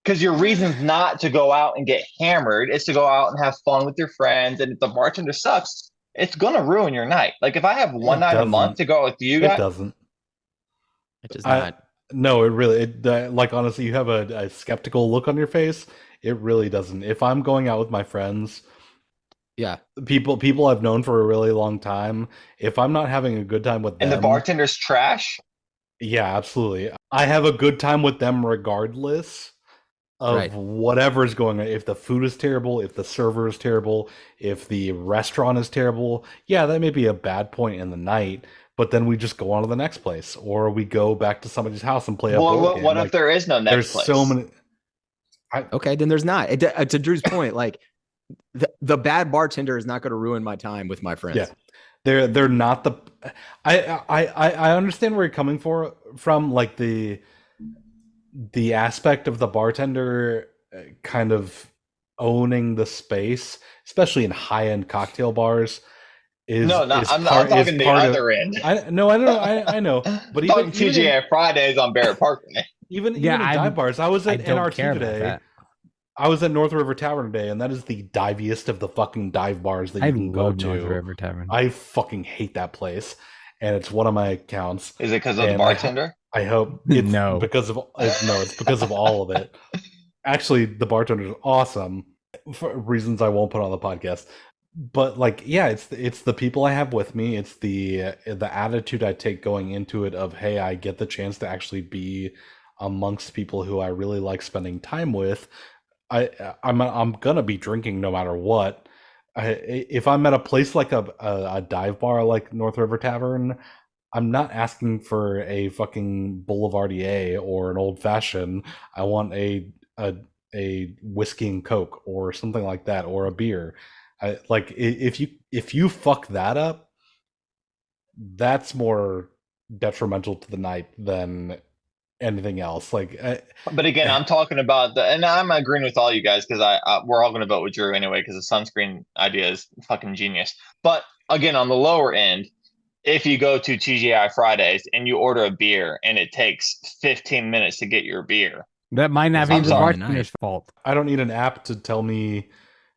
Because your reason's not to go out and get hammered, it's to go out and have fun with your friends. And if the bartender sucks, it's gonna ruin your night. Like if I have one night a month to go out with you guys, It doesn't. It does not. No, like honestly, you have a skeptical look on your face. It really doesn't. If I'm going out with my friends, Yeah. people I've known for a really long time, if I'm not having a good time with them, and the bartender's trash, yeah, absolutely. I have a good time with them regardless of Right. whatever's going on. If the food is terrible, if the server is terrible, if the restaurant is terrible, yeah, that may be a bad point in the night, but then we just go on to the next place, or we go back to somebody's house and play a board game. what if there is no next There's place? so many. Okay, then there's not. To Drew's point, like the bad bartender is not going to ruin my time with my friends. Yeah. They're not the. I understand where you're coming from, like the aspect of the bartender kind of owning the space, especially in high-end cocktail bars. I'm talking the other end. I know, but Talking TGI Fridays on Barrett Parkway. Even in dive bars, I was at don't NRT care about today. that. I was at North River Tavern today, and that is the diviest of the fucking dive bars that you can go love to. North River Tavern. I fucking hate that place, and it's one of my accounts. Is it because of the And bartender? I hope it's No. because of it's because of all of it. Actually, the bartender is awesome for reasons I won't put on the podcast. But like, yeah, it's the people I have with me. It's the attitude I take going into it of, hey, I get the chance to actually be amongst people who I really like spending time with. I'm gonna be drinking no matter what. If I'm at a place like a dive bar like North River Tavern, I'm not asking for a fucking Boulevardier or an old fashioned. I want a whiskey and Coke or something like that, or a beer. If you fuck that up, that's more detrimental to the night than anything else. But again, I'm talking about and I'm agreeing with all you guys, because we're all going to vote with Drew anyway, because the sunscreen idea is fucking genius. But again, on the lower end, if you go to TGI Fridays and you order a beer and it takes 15 minutes to get your beer, That might not be I'm the sorry. bartender's fault. I don't need an app to tell me,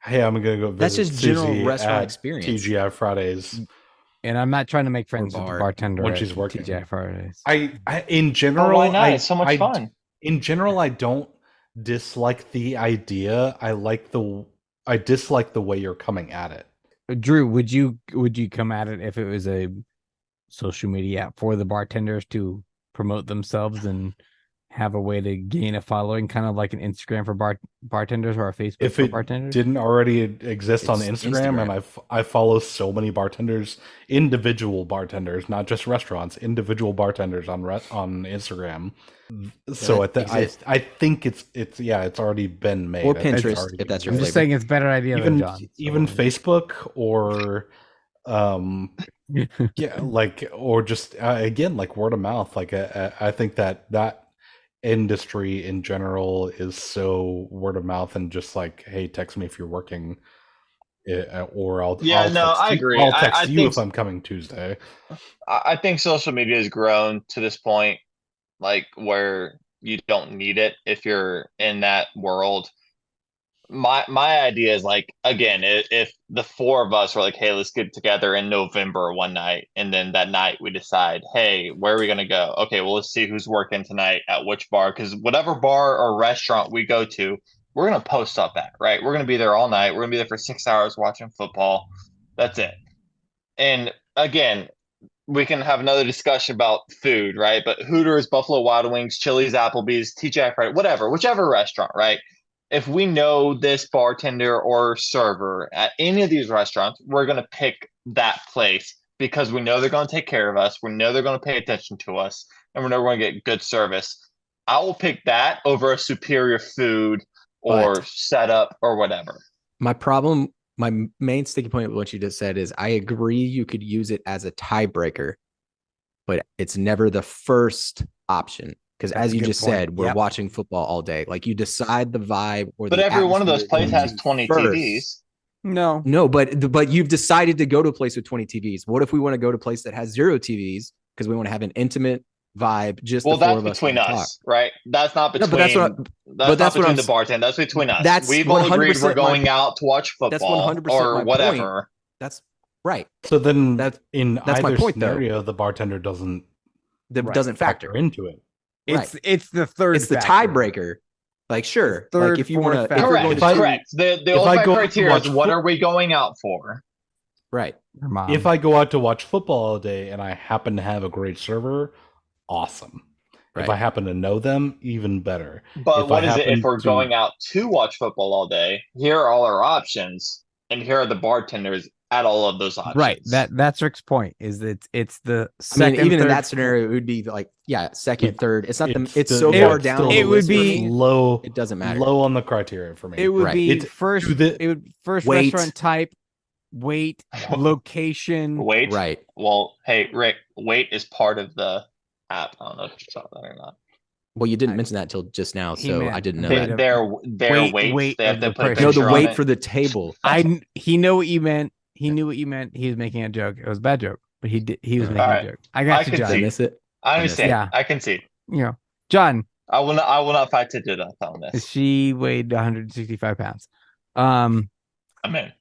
hey, I'm gonna go visit That's just general Susie restaurant at experience. TGI Fridays And I'm not trying to make friends with the bar. bartender when at she's working. TGI Fridays. I in general, why not? It's so much fun. In general, I don't dislike the idea. I dislike the way you're coming at it. Drew, would you come at it if it was a social media app for the bartenders to promote themselves and have a way to gain a following, kind of like an Instagram for bartenders or a Facebook If for it bartenders? didn't already exist on It's Instagram, Instagram. and I follow so many bartenders, individual bartenders, not just restaurants, individual bartenders on Instagram. So I think it's already been made. Or I think it's Pinterest, already if that's been your I'm just flavor. saying it's a better idea than even John. even Facebook or yeah, like, or just again, like word of mouth. Like I think that industry in general is so word of mouth, and just like, hey, text me if you're working, or I'll text I you. agree. I'll text I you think if I'm coming Tuesday. I think social media has grown to this point, like where you don't need it if you're in that world. My idea is like, again, if the four of us were like, hey, let's get together in November one night, and then that night we decide, hey, where are we gonna go? Okay, well, let's see who's working tonight at which bar, because whatever bar or restaurant we go to, we're gonna post up at, right? We're gonna be there all night. We're gonna be there for 6 hours watching football. That's it. And again, we can have another discussion about food, right? But Hooters, Buffalo Wild Wings, Chili's, Applebee's, TGI Fridays, whatever, whichever restaurant, right? If we know this bartender or server at any of these restaurants, we're going to pick that place because we know they're going to take care of us. We know they're going to pay attention to us, and we know we're going to get good service. I will pick that over a superior food or setup or whatever. My main sticking point with what you just said is I agree you could use it as a tiebreaker, but it's never the first option. Because as you just said, we're watching football all day. Like you decide the vibe or but every one of those places has 20 TVs. No, but you've decided to go to a place with 20 TVs. What if we want to go to a place that has 0 TVs because we want to have an intimate vibe? Just the four of us between us, right? That's not between. That's between the bartender. That's between us. We've all agreed we're going out to watch football. That's 100% or whatever. Point. That's right. So then, that's either my point, scenario, though. the bartender doesn't factor into it. It's the third. It's the tiebreaker. Like sure, third, like if you want to, correct. The ultimate criteria is what are we going out for? Right. If I go out to watch football all day and I happen to have a great server, awesome. Right. If I happen to know them, even better. But what is it if we're going out to watch football all day? Here are all our options, and here are the bartenders at all of those options. Right. That's Rick's point. Is that it's the second. Even in that scenario, it would be like second, third. It's not it's so far down. It would be low. It doesn't matter. Low on the criteria for me. It would be first. It would first weight. Restaurant type, weight, location. Weight. Right. Well, hey Rick, weight is part of the app. I don't know if you saw that or not. Well, you didn't mention that until just now, so I didn't know that. Their weight. They have to put the weight for the table. He knew what you meant. He knew what you meant. He was making a joke. It was a bad joke, but he was making a joke. I got you, John. I miss it. I understand. Yeah. I can see. John. I will not fight to do that on this. She weighed 165 pounds. I'm in.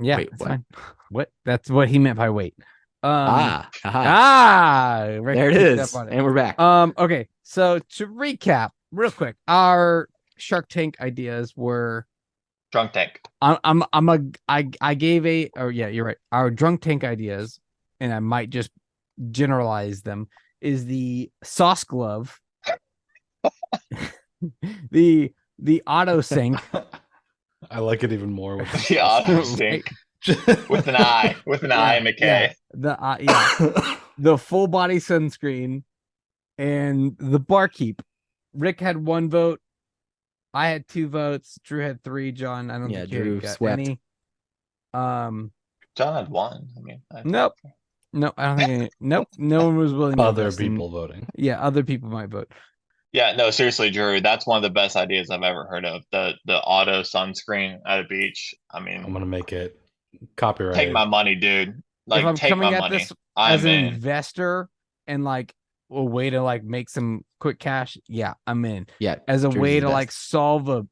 Yeah, wait, it's fine. What? That's what he meant by weight. There it is. And we're back. Okay. So to recap real quick, our Shark Tank ideas were Drunk Tank. I gave you're right. Our Drunk Tank ideas, and I might just generalize them, is the sauce glove, the auto sync. I like it even more with the auto sync with an I and a K. The full body sunscreen and the barkeep. Rick had 1 vote. I had 2 votes. Drew had 3. John, I don't think Drew got swept. any. John had 1. I mean, nope. No, I don't think any. Nope. No one was willing to other people voting. Yeah, other people might vote. Yeah, no, seriously, Drew, that's one of the best ideas I've ever heard of. The auto sunscreen at a beach. I mean, I'm gonna make it copyright. Take my money, dude. Like, if I'm take coming my at money. This as an investor and like a way to like make some quick cash, yeah, I'm in. Yeah. As a Drew's way the to like best. solve an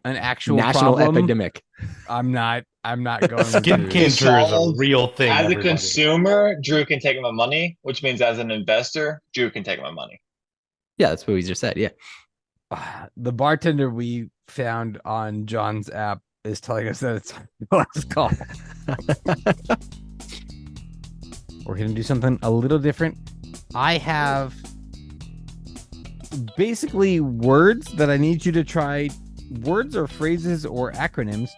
actual national problem, epidemic. I'm not going with Skin Drew. cancer is a real thing. As a everybody. consumer, Drew can take my money, which means as an investor, Drew can take my money. Yeah, that's what we just said. Yeah. The bartender we found on John's app is telling us that it's the last call. We're going to do something a little different. I have basically words that I need you to try, words or phrases or acronyms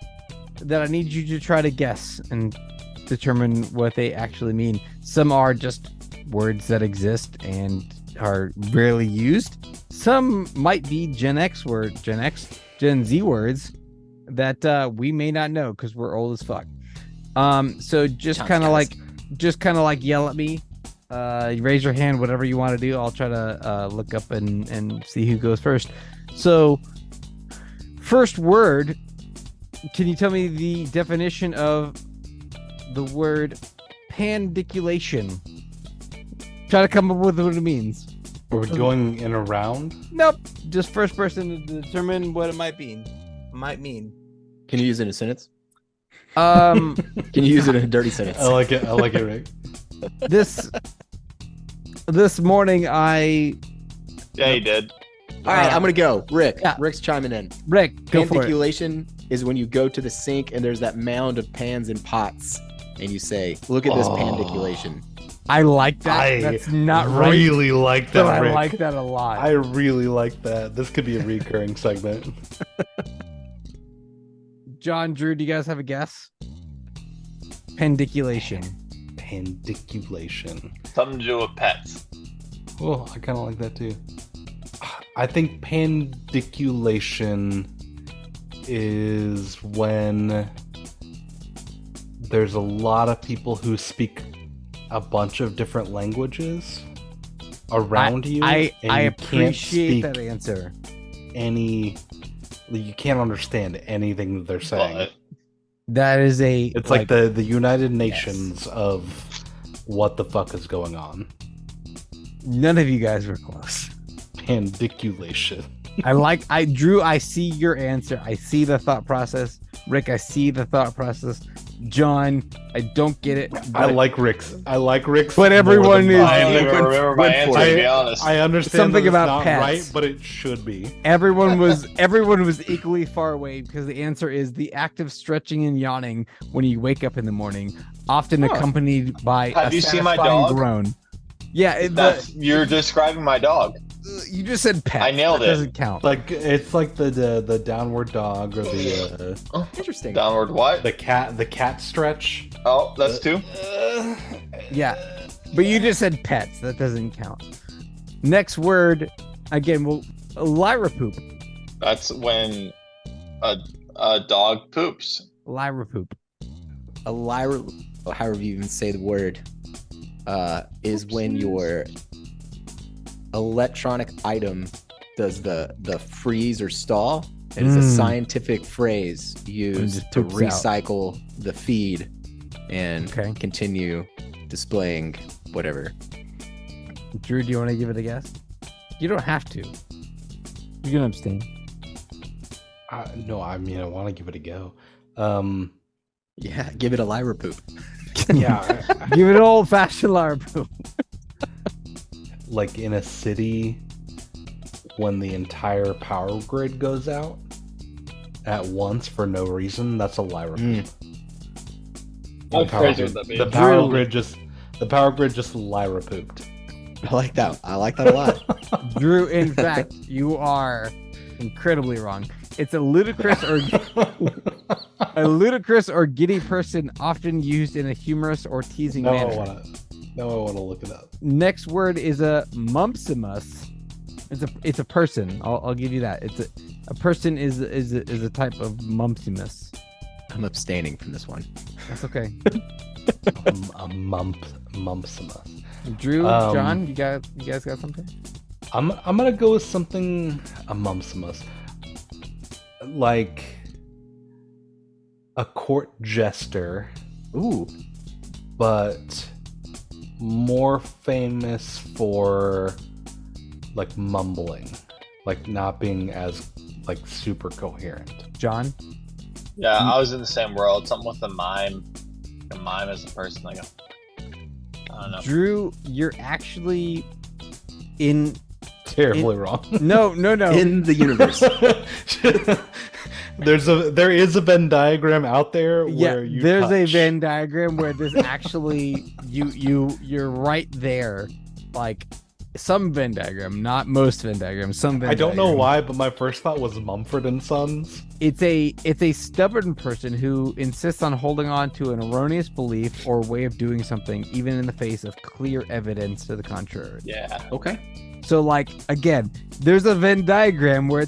that I need you to try to guess and determine what they actually mean. Some are just words that exist and are rarely used. Some might be Gen Z words that we may not know because we're old as fuck. So just kind of like yell at me, raise your hand, whatever you want to do. I'll try to look up and see who goes first. So first word, can you tell me the definition of the word pandiculation? Try to come up with what it means. Are we going in a round? Nope. Just first person to determine what it might mean. Can you use it in a sentence? Um, Can you use it in a dirty sentence? I like it, Rick. this morning Yeah, he did. All right, I'm gonna go. Rick. Yeah. Rick's chiming in. Rick, go for it. Pandiculation is when you go to the sink and there's that mound of pans and pots, and you say, "Look at this pandiculation." I like that. That's not right. Really like that, But Rick. I like that a lot. I really like that. This could be a recurring segment. John, Drew, do you guys have a guess? Pandiculation. Pandiculation. Something to do with pets. Oh, I kind of like that too. I think pandiculation is when there's a lot of people who speak a bunch of different languages around you. I and you appreciate can't that answer. you can't understand anything that they're saying. Well, That is a. It's like the United Nations of what the fuck is going on. None of you guys were close. Pandiculation. Drew, I see your answer. I see the thought process. Rick, I see the thought process. John, I don't get it. I like Rick's. But everyone is. I don't even remember my answer, to be honest. I understand Something that about it's not pets. right, but it should be. Everyone was equally far away because the answer is the act of stretching and yawning when you wake up in the morning, often accompanied by Have a you seen my satisfying dog? groan. Yeah, You're describing my dog. you just said pet. I nailed That it. doesn't count. It's like the downward dog or the Interesting. Downward what? the cat stretch. Oh, that's two. Yeah, but you just said pets. That doesn't count. Next word, again, Liripoop. That's when a dog poops. Liripoop. A lyra, or however you even say the word, is when your electronic item does the freeze or stall. It is a scientific phrase used to poops out. recycle the feed and continue displaying whatever. Drew, do you want to give it a guess? You don't have to. You can abstain. No, I mean I want to give it a go. Yeah, give it a Liripoop. Yeah, Give it an old-fashioned Liripoop. like in a city when the entire power grid goes out at once for no reason. That's a Liripoop. What phrase would that be? The power grid just Liripooped. I like that. I like that a lot. Drew, in fact, you are incredibly wrong. It's a ludicrous or giddy person, often used in a humorous or teasing manner. I want to look it up. Next word is a mumpsimus. It's a person. I'll give you that. It's a person is a type of mumpsimus. I'm abstaining from this one. That's okay. A mumpsimus. Drew, John, you guys got something? I'm gonna go with something a mumpsimus, like a court jester. Ooh. But more famous for like mumbling, like not being as like super coherent. John? Yeah, I was in the same world. Something with a mime. A mime as a person, like I don't know. Drew, you're actually in Terribly wrong. No. In the universe. There is a Venn diagram out there where you there's touch. a Venn diagram where there's actually you're right there. Like some Venn diagram, not most Venn diagrams. Some Venn I don't know diagram. why, but my first thought was Mumford and Sons. It's a stubborn person who insists on holding on to an erroneous belief or way of doing something, even in the face of clear evidence to the contrary. Yeah. Okay. So, like, again, there's a Venn diagram where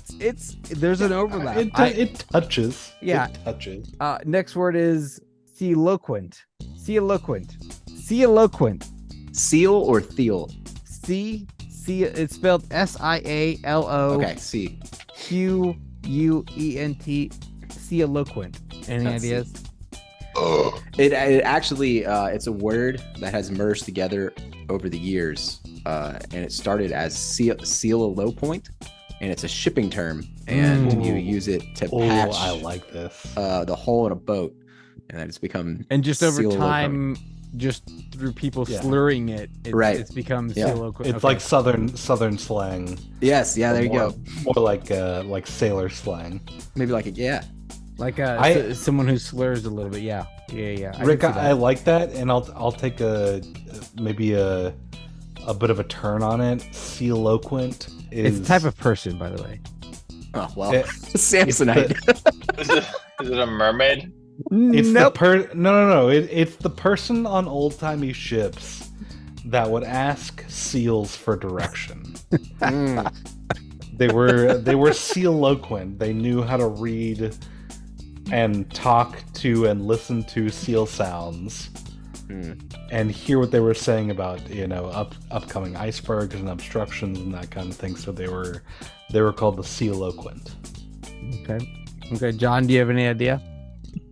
there's an overlap. It touches. Yeah. It touches. Next word is theoloquent. Theoloquent. Seal or Thiel? C. It's spelled SIALO. Okay, C. QUENT. Theoloquent. Any That's ideas? It actually it's a word that has merged together over the years, and it started as seal a low point, and it's a shipping term, and you use it to patch I like this. the hull in a boat, and then it's become And just over seal a low time, just through people Yeah. slurring it's Right. it's become Yeah. theoloquent. It's Okay. like southern slang. Yes, yeah, there you go. More like sailor slang. Maybe like someone who slurs a little bit. Yeah. I Rick, can see that. I like that, and I'll take maybe a bit of a turn on it. Sealoquent is It's a type of person, by the way. oh well, It- Samsonite. Is it a mermaid? It's Nope. No. It's the person on old timey ships that would ask seals for direction. They were sealoquent. They knew how to read and talk to and listen to seal sounds and hear what they were saying about upcoming icebergs and obstructions and that kind of thing. So they were called the sealoquent. Okay, John, do you have any idea?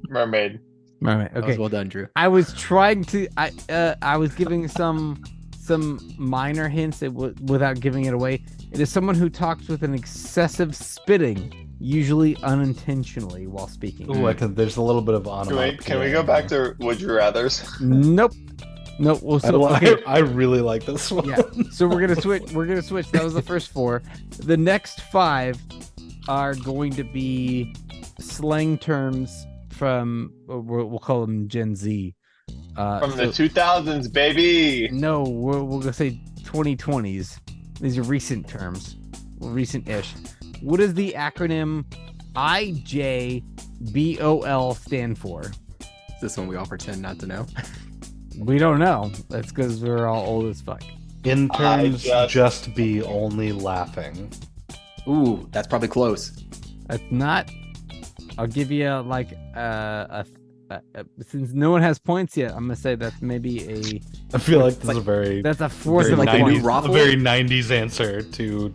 Mermaid. Mermaid. That Okay. was well done, Drew. I was trying to. I was giving some minor hints without giving it away. It is someone who talks with an excessive spitting, usually unintentionally, while speaking. Ooh, there's a little bit of Can we go back to Would You Rather's? Nope. Well, so okay. I really like this one. Yeah. So we're gonna switch. That was the first 4. The next 5 are going to be slang terms from we'll call them Gen Z. From the 2000s, baby. No, we're gonna say 2020s. These are recent terms, recent-ish. What does the acronym IJBOL stand for? Is this one we all pretend not to know? We don't know. That's because we're all old as fuck. Interns just be only laughing. Ooh, that's probably close. That's not. I'll give you since no one has points yet, I'm gonna say that's maybe a. I feel like this is a very That's a fourth very of a like the point. new Raffle? a very 90s answer to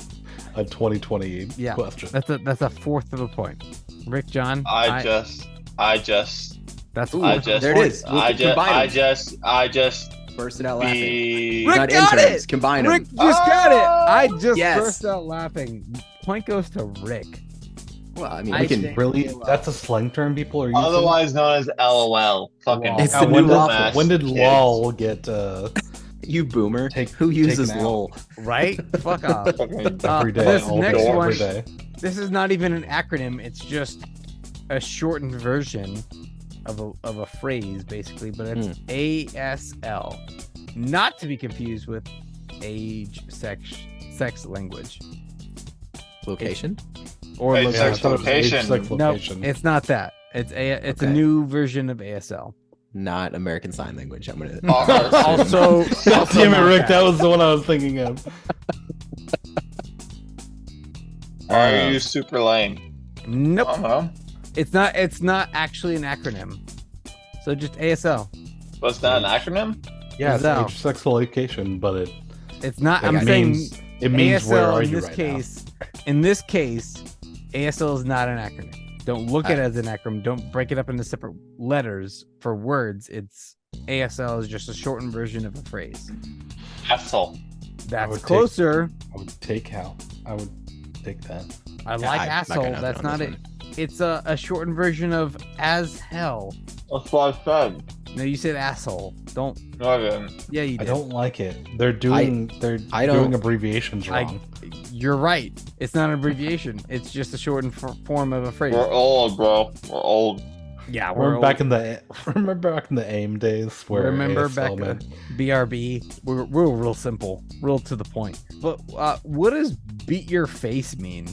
a 2020 Yeah, question. that's a fourth of a point. Rick, John, I just. that's Ooh, I just. there it is. We'll combine them. I just. Burst it out laughing. Be. Rick Not got interns. it! Combine Rick them. just got it. I just Yes. burst out laughing. Point goes to Rick. Well, I mean, I we can. think- Really? That's a slang term people are using? Otherwise known as LOL. Fucking. It's Now, the when, new did, waffle. when did Kids. LOL get You boomer. Take- Who uses taken out. LOL? Right? Fuck off. Fucking- every day? This all next day, one- every day. This is not even an acronym. It's just a shortened version of a phrase, basically. But it's ASL, not to be confused with age, sex, language, Location. or Age, location. sex, I thought it was age, location. sex, No, location. it's not that. It's a Okay. new version of ASL. Not American Sign Language. I'm gonna. Also, God damn it, Rick! That was the one I was thinking of. Are you super lame? Nope. Uh-huh. It's not actually an acronym. So just ASL. But it's not an acronym? Yeah, it's No. age, sex, location, but It's not. Like, I'm it saying it means ASL where are in you this right case. In this case, ASL is not an acronym. Don't look at it as an acronym. Don't break it up into separate letters for words. It's ASL is just a shortened version of a phrase. Asshole. That's closer. I would take how. I would take that. I like asshole. That's not it. It's a shortened version of as hell. That's what I said. No, you said asshole. Don't. No, I didn't. Yeah, you did. I don't like it. They're doing abbreviations wrong. You're right. It's not an abbreviation. It's just a shortened form of a phrase. We're old, bro. We're old. Yeah, Remember back in the AIM days where remember ASL back meant- BRB. We're real simple, real to the point. But what does beat your face mean?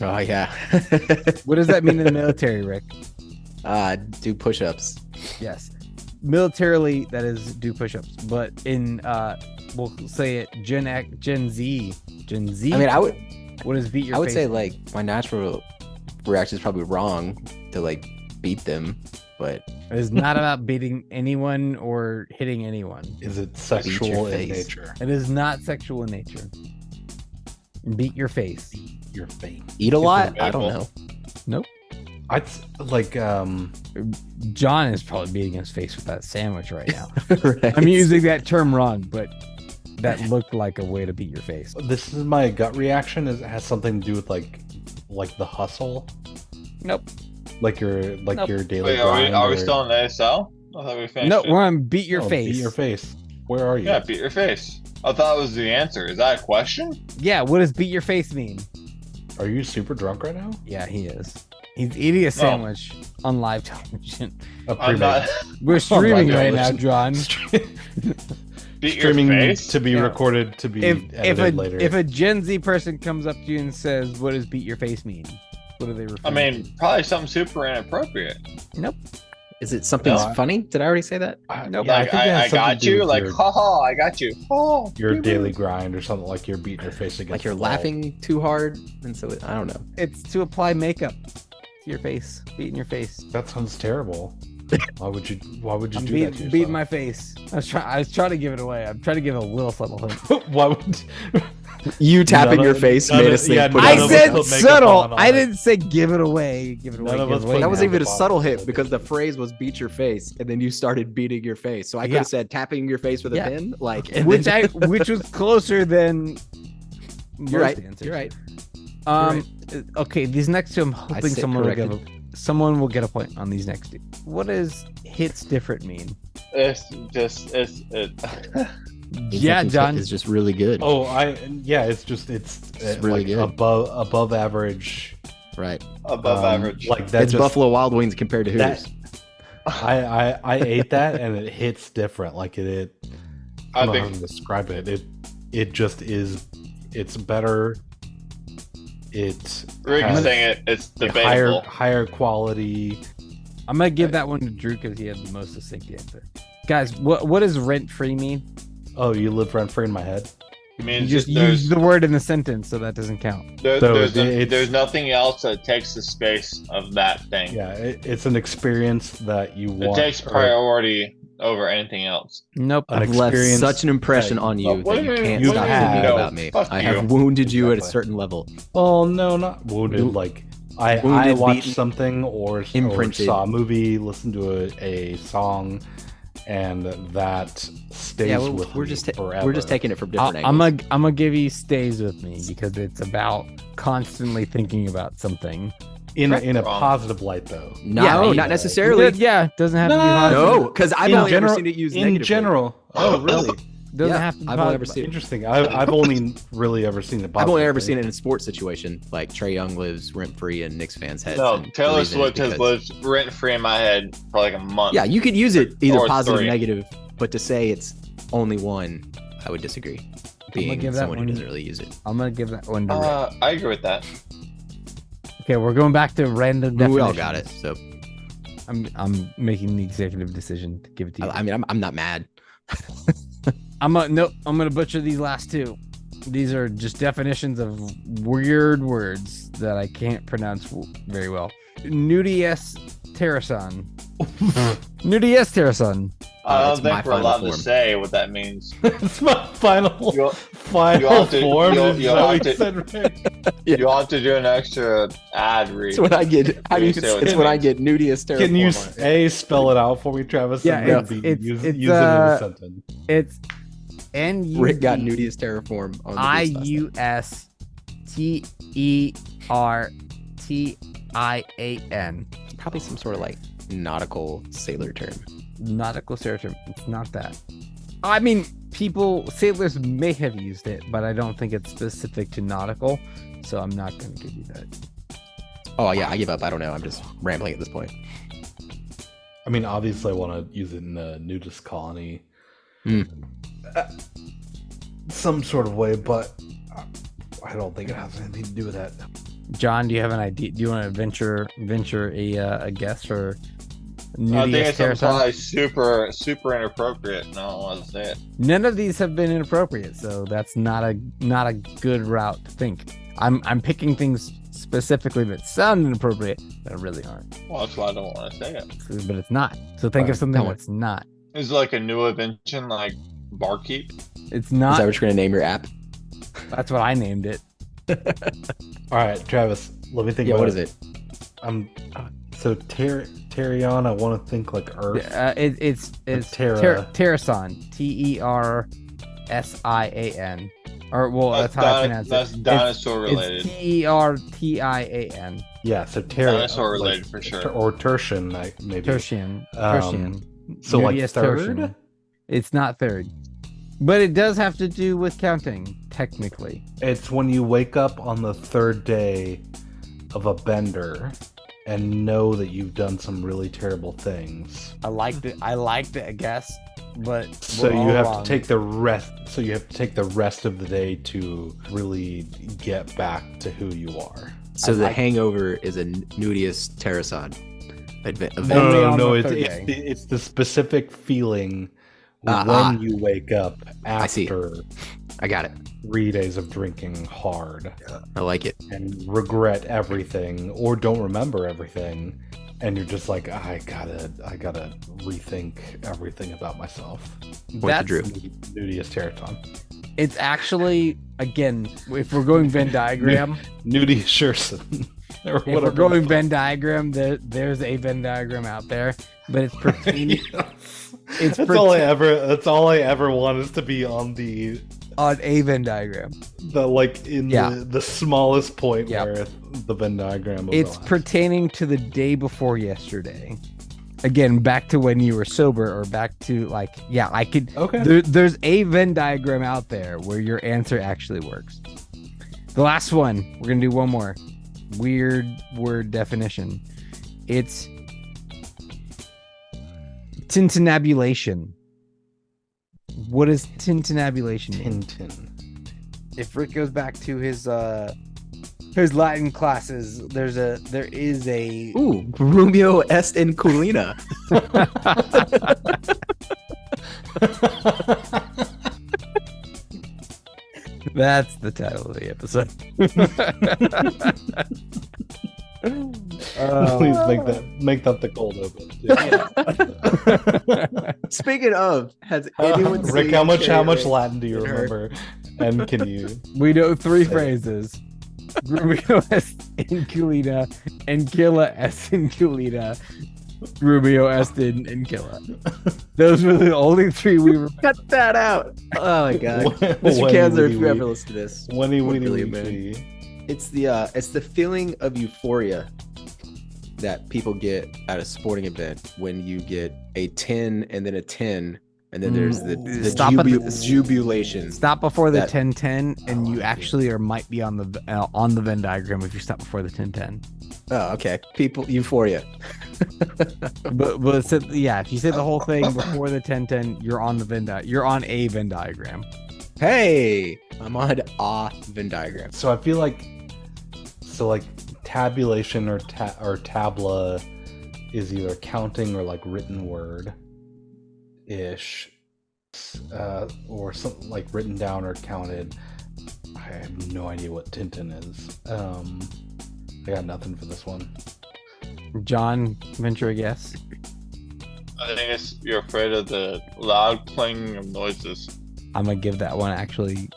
Oh yeah. What does that mean in the military, Rick? Do push-ups. Yes, militarily that is do push-ups. But in we'll say it Gen Z. I mean, What does beat your face? I would say like my natural reaction is probably wrong to like beat them, but it is not about beating anyone or hitting anyone. Is it sexual in nature? It is not sexual in nature. Beat your face. Your face. Eat a lot? I don't know. Nope. I'd like John is probably beating his face with that sandwich right now. Right. I'm using that term wrong, but that looked like a way to beat your face. This is my gut reaction. It has something to do with like the hustle. Nope. Like your daily Wait, grind. are we still in ASL? I thought we finished. No, it. we're on beat your face. Beat your face. Where are you? Yeah, beat your face. I thought it was the answer. Is that a question? Yeah, what does beat your face mean? Are you super drunk right now? Yeah, he is. He's eating a sandwich on live television. I'm not. We're streaming right now, John. Beat Streaming your face? to be recorded to be edited later. If a Gen Z person comes up to you and says, "What does beat your face mean?" What do they refer I mean, probably something super inappropriate. Nope. Is it something funny? Did I already say that? Nope. Yeah, Like, think it has I something got to do you. with Like, your- haha, I got you. Oh, your daily grind or something, like you're beating your face against Like you're the wall. laughing too hard, and so I don't know. It's to apply makeup to your face, beating your face. That sounds terrible. Why would you I'm do that to beating yourself? my face. I was trying to give it away. I'm trying to give a little subtle hint. Why would You tapping None your of- face none made of- us think. yeah, put none it of on us the- I said put makeup subtle. on I it. didn't say give it away. Give it away. None of give us it away. put That wasn't even a makeup subtle on hit it. because the phrase was "beat your face," and then you started beating your face. So I could Yeah. have said tapping your face with a Yeah. pin, like. And which then- which was closer than You're right. most answers. You're right. Okay, these next two, I'm hoping sit someone will get a point on these next two. What does hits different mean? it's just Yeah, John. is just really good. Oh, it's really like good. above average. Right. above average. Like that. It's Buffalo Wild Wings compared to that- Hooters. I ate that and it hits different. Like it I don't know how to describe it. It just is. It's better. It's Rick is saying it's debatable. higher quality. I'm gonna give that one to Drew because he had the most succinct answer. Guys, what does rent free mean? Oh, you live rent free in my head. I You mean, just there's, use the word in the sentence, so that doesn't count. there- So there's it's- nothing else that takes the space of that thing. Yeah, it's an experience that you It want. takes or priority over anything else. Nope. an I've left experience such an impression that- on you What that do you you can't mean? stop You thinking have- about me. fuck I you. have wounded you at a Exactly. certain level. Oh no, not wounded. Wo- Like I wounded, watched beaten, something or imprinted. saw a movie, listened to a song, and that stays Yeah, with we're me just forever. we're just taking it from different I'm angles. gonna give you stays with me because it's about constantly thinking about something. in a Wrong. positive light though. No, Yeah, not necessarily. Yeah, it doesn't have to be No. positive. No, because I've In only general- ever seen it used in negatively. general. Oh really? It doesn't Yeah, have to be I've only ever positive. seen it. Interesting. I've only really ever seen it. I've only ever positively. seen it in a sports situation, like Trae Young lives rent free in Knicks fans' heads. No, and the Taylor reason is Swift has because- lived rent free in my head for like a month. Yeah, you could use it either Or positive, or three. negative, but to say it's only one, I would disagree. Being give that someone who one- doesn't really use it. I'm gonna give that one to Rick. I agree with that. Okay, we're going back to random We definitions. all got it. So I'm making the executive decision to give it to you. I mean, I'm not mad. I'm gonna butcher these last two. These are just definitions of weird words that I can't pronounce very well. Nudies Terrason. Nudies Terrason. I it's don't my think we're final allowed form. to say what that means. It's my final You'll- final form. You'll have to do an extra ad read. It's when I get. It's when I get nudiest terraform. Can you spell it out for me, Travis? Yeah, and use it in a sentence. It's N-U-D. Rick got nudiest terraform on the IUSTERTIAN. Probably some sort of like nautical sailor term. Nautical sailor term. It's not that. I mean, sailors may have used it, but I don't think it's specific to nautical, so I'm not going to give you that. Oh yeah, I give up. I don't know. I'm just rambling at this point. I mean, obviously, I want to use it in a nudist colony, some sort of way, but I don't think it has anything to do with that. John, do you have an idea? Do you want to venture a guess for? I think it's probably super inappropriate. No, I don't want to say it. None of these have been inappropriate, so that's not a good route to think. I'm picking things specifically that sound inappropriate that really aren't. Well, that's why I don't want to say it. But it's not. So think of something that's not. Is it like a new invention, like barkeep? It's not. Is that what you're gonna name your app? That's what I named it. All right, Travis. Let me think. Yeah, what is it? So Terion, I want to think like Earth. It's Terrason. TERSIAN. Or well, that's how I pronounce it. That's dinosaur related. It's TERTIAN. Yeah, so dinosaur related for sure. Or Tertian, maybe. Tertian. So like third. Tertian. It's not third, but it does have to do with counting. Technically, it's when you wake up on the third day of a bender and know that you've done some really terrible things. I liked it, I guess, but so you have to take the rest. So you have to take the rest of the day to really get back to who you are. So the hangover is a nudiest Terrason event. No. It's the specific feeling when you wake up after. I got it. 3 days of drinking hard. I like it. And regret everything or don't remember everything. And you're just like, I gotta rethink everything about myself. That's nudiest Terraton. It's actually, again, if we're going Venn diagram. Nudie Sherson. If we're going Venn diagram, there's a Venn diagram out there. But it's pertaining. That's all I ever want is to be on a Venn diagram. The smallest point where the Venn diagram it's pertaining to the day before yesterday. Again, back to when you were sober, or back to I could. Okay. There's a Venn diagram out there where your answer actually works. The last one, we're gonna do one more weird word definition. It's tintinabulation. What is tintinabulation? Tintin. If Rick goes back to his Latin classes, there is a Romeo est in Culina. That's the title of the episode. Please make that the cold open. Speaking of, has anyone seen Rick, how much Latin do you remember? And can you? We know 3 phrases: Romeo est in Culina, Ancilla est in Culina, Romeo est in Ancilla. Those were the only 3 we were. Cut that out. Oh my god, Mr. Kanzler, if you ever listen to this, it's the feeling of euphoria that people get at a sporting event when you get a 10 and then a 10, and then there's the jubilation. Stop before the 10-10, and you actually might be on the Venn diagram if you stop before the 10-10. Oh, okay. People euphoria. but if you say the whole thing before the 10-10, you're on a Venn diagram. Hey, I'm on a Venn diagram. So I feel like tabulation or tabla is either counting or like written word ish, or something like written down or counted. I have no idea what Tintin is. I got nothing for this one. John, venture a guess. I think you're afraid of the loud clanging of noises. I'm gonna give that one actually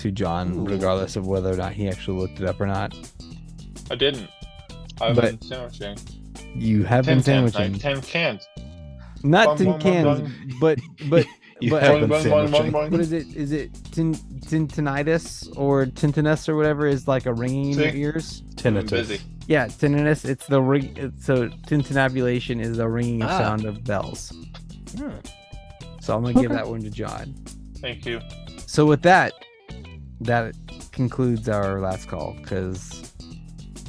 to John, regardless of whether or not he actually looked it up or not. I didn't. I've been sandwiching. You have been sandwiching. Like 10 cans. Not 10 cans, but what is it? Is it tinnitus or tinnitus or whatever is like a ringing in your ears? Tinnitus. Yeah, tinnitus. It's the ring. So tintinnabulation is the ringing sound of bells. So I'm gonna give that one to John. Thank you. So with that concludes our last call because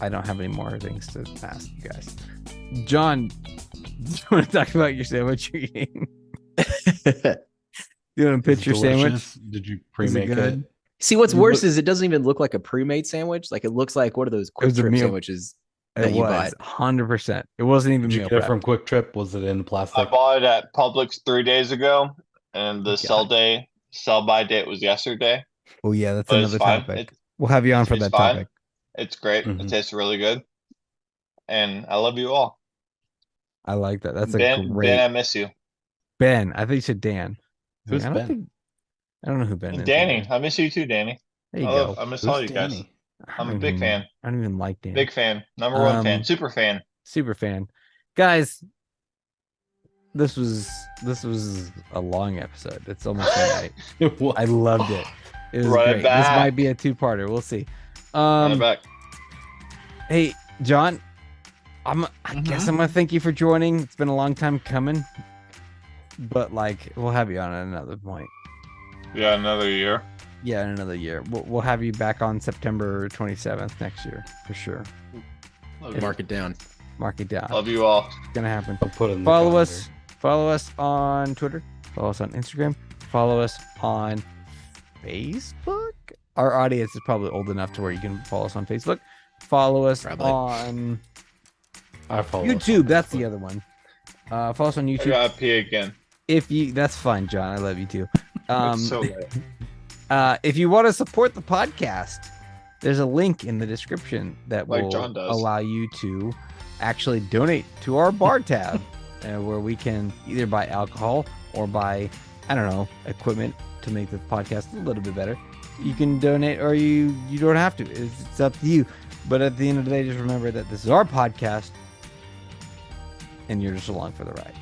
I don't have any more things to ask you guys. John, do you want to talk about your sandwich you're eating? You want to pitch your sandwich? Did you pre-make it? See, what's worse is it doesn't even look like a pre-made sandwich. Like it looks like what are those Quick Trip sandwiches that you bought? 100%. It wasn't even Did you get it from Quick Trip? Was it in plastic? I bought it at Publix 3 days ago, and the sell-by date was yesterday. Oh yeah, that's another topic. We'll have you on for that topic. It's great. It tastes really good, and I love you all. I like that. That's Ben, great. Ben, I miss you. Ben, I think you said Dan. Who's Ben? I don't know who Ben is. Danny, I miss you too, Danny. There you go. I miss all you guys. I'm a big fan. I don't even like Dan. Big fan. Number one fan. Super fan. Super fan. Guys, this was a long episode. It's almost midnight. I loved it. It was great. Back. This might be a 2-parter. We'll see. Back. Hey, John, I guess I'm gonna thank you for joining. It's been a long time coming, but like we'll have you on at another point. Yeah, another year. Yeah, in another year. We'll have you back on September 27th next year for sure. Mark it down. Mark it down. Love you all. It's gonna happen. I'll put it in the Follow calendar. us. Follow us on Twitter. Follow us on Instagram. Follow us on Facebook. Our audience is probably old enough to where you can follow us on Facebook. Follow us on YouTube. That's the other one. Follow us on YouTube. I gotta pee again. That's fine, John. I love you too. It's so bad. If you want to support the podcast, there's a link in the description that will allow you to actually donate to our bar tab, where we can either buy alcohol or buy, I don't know, equipment to make the podcast a little bit better. You can donate or you don't have to. It's up to you. But at the end of the day, just remember that this is our podcast and you're just along for the ride.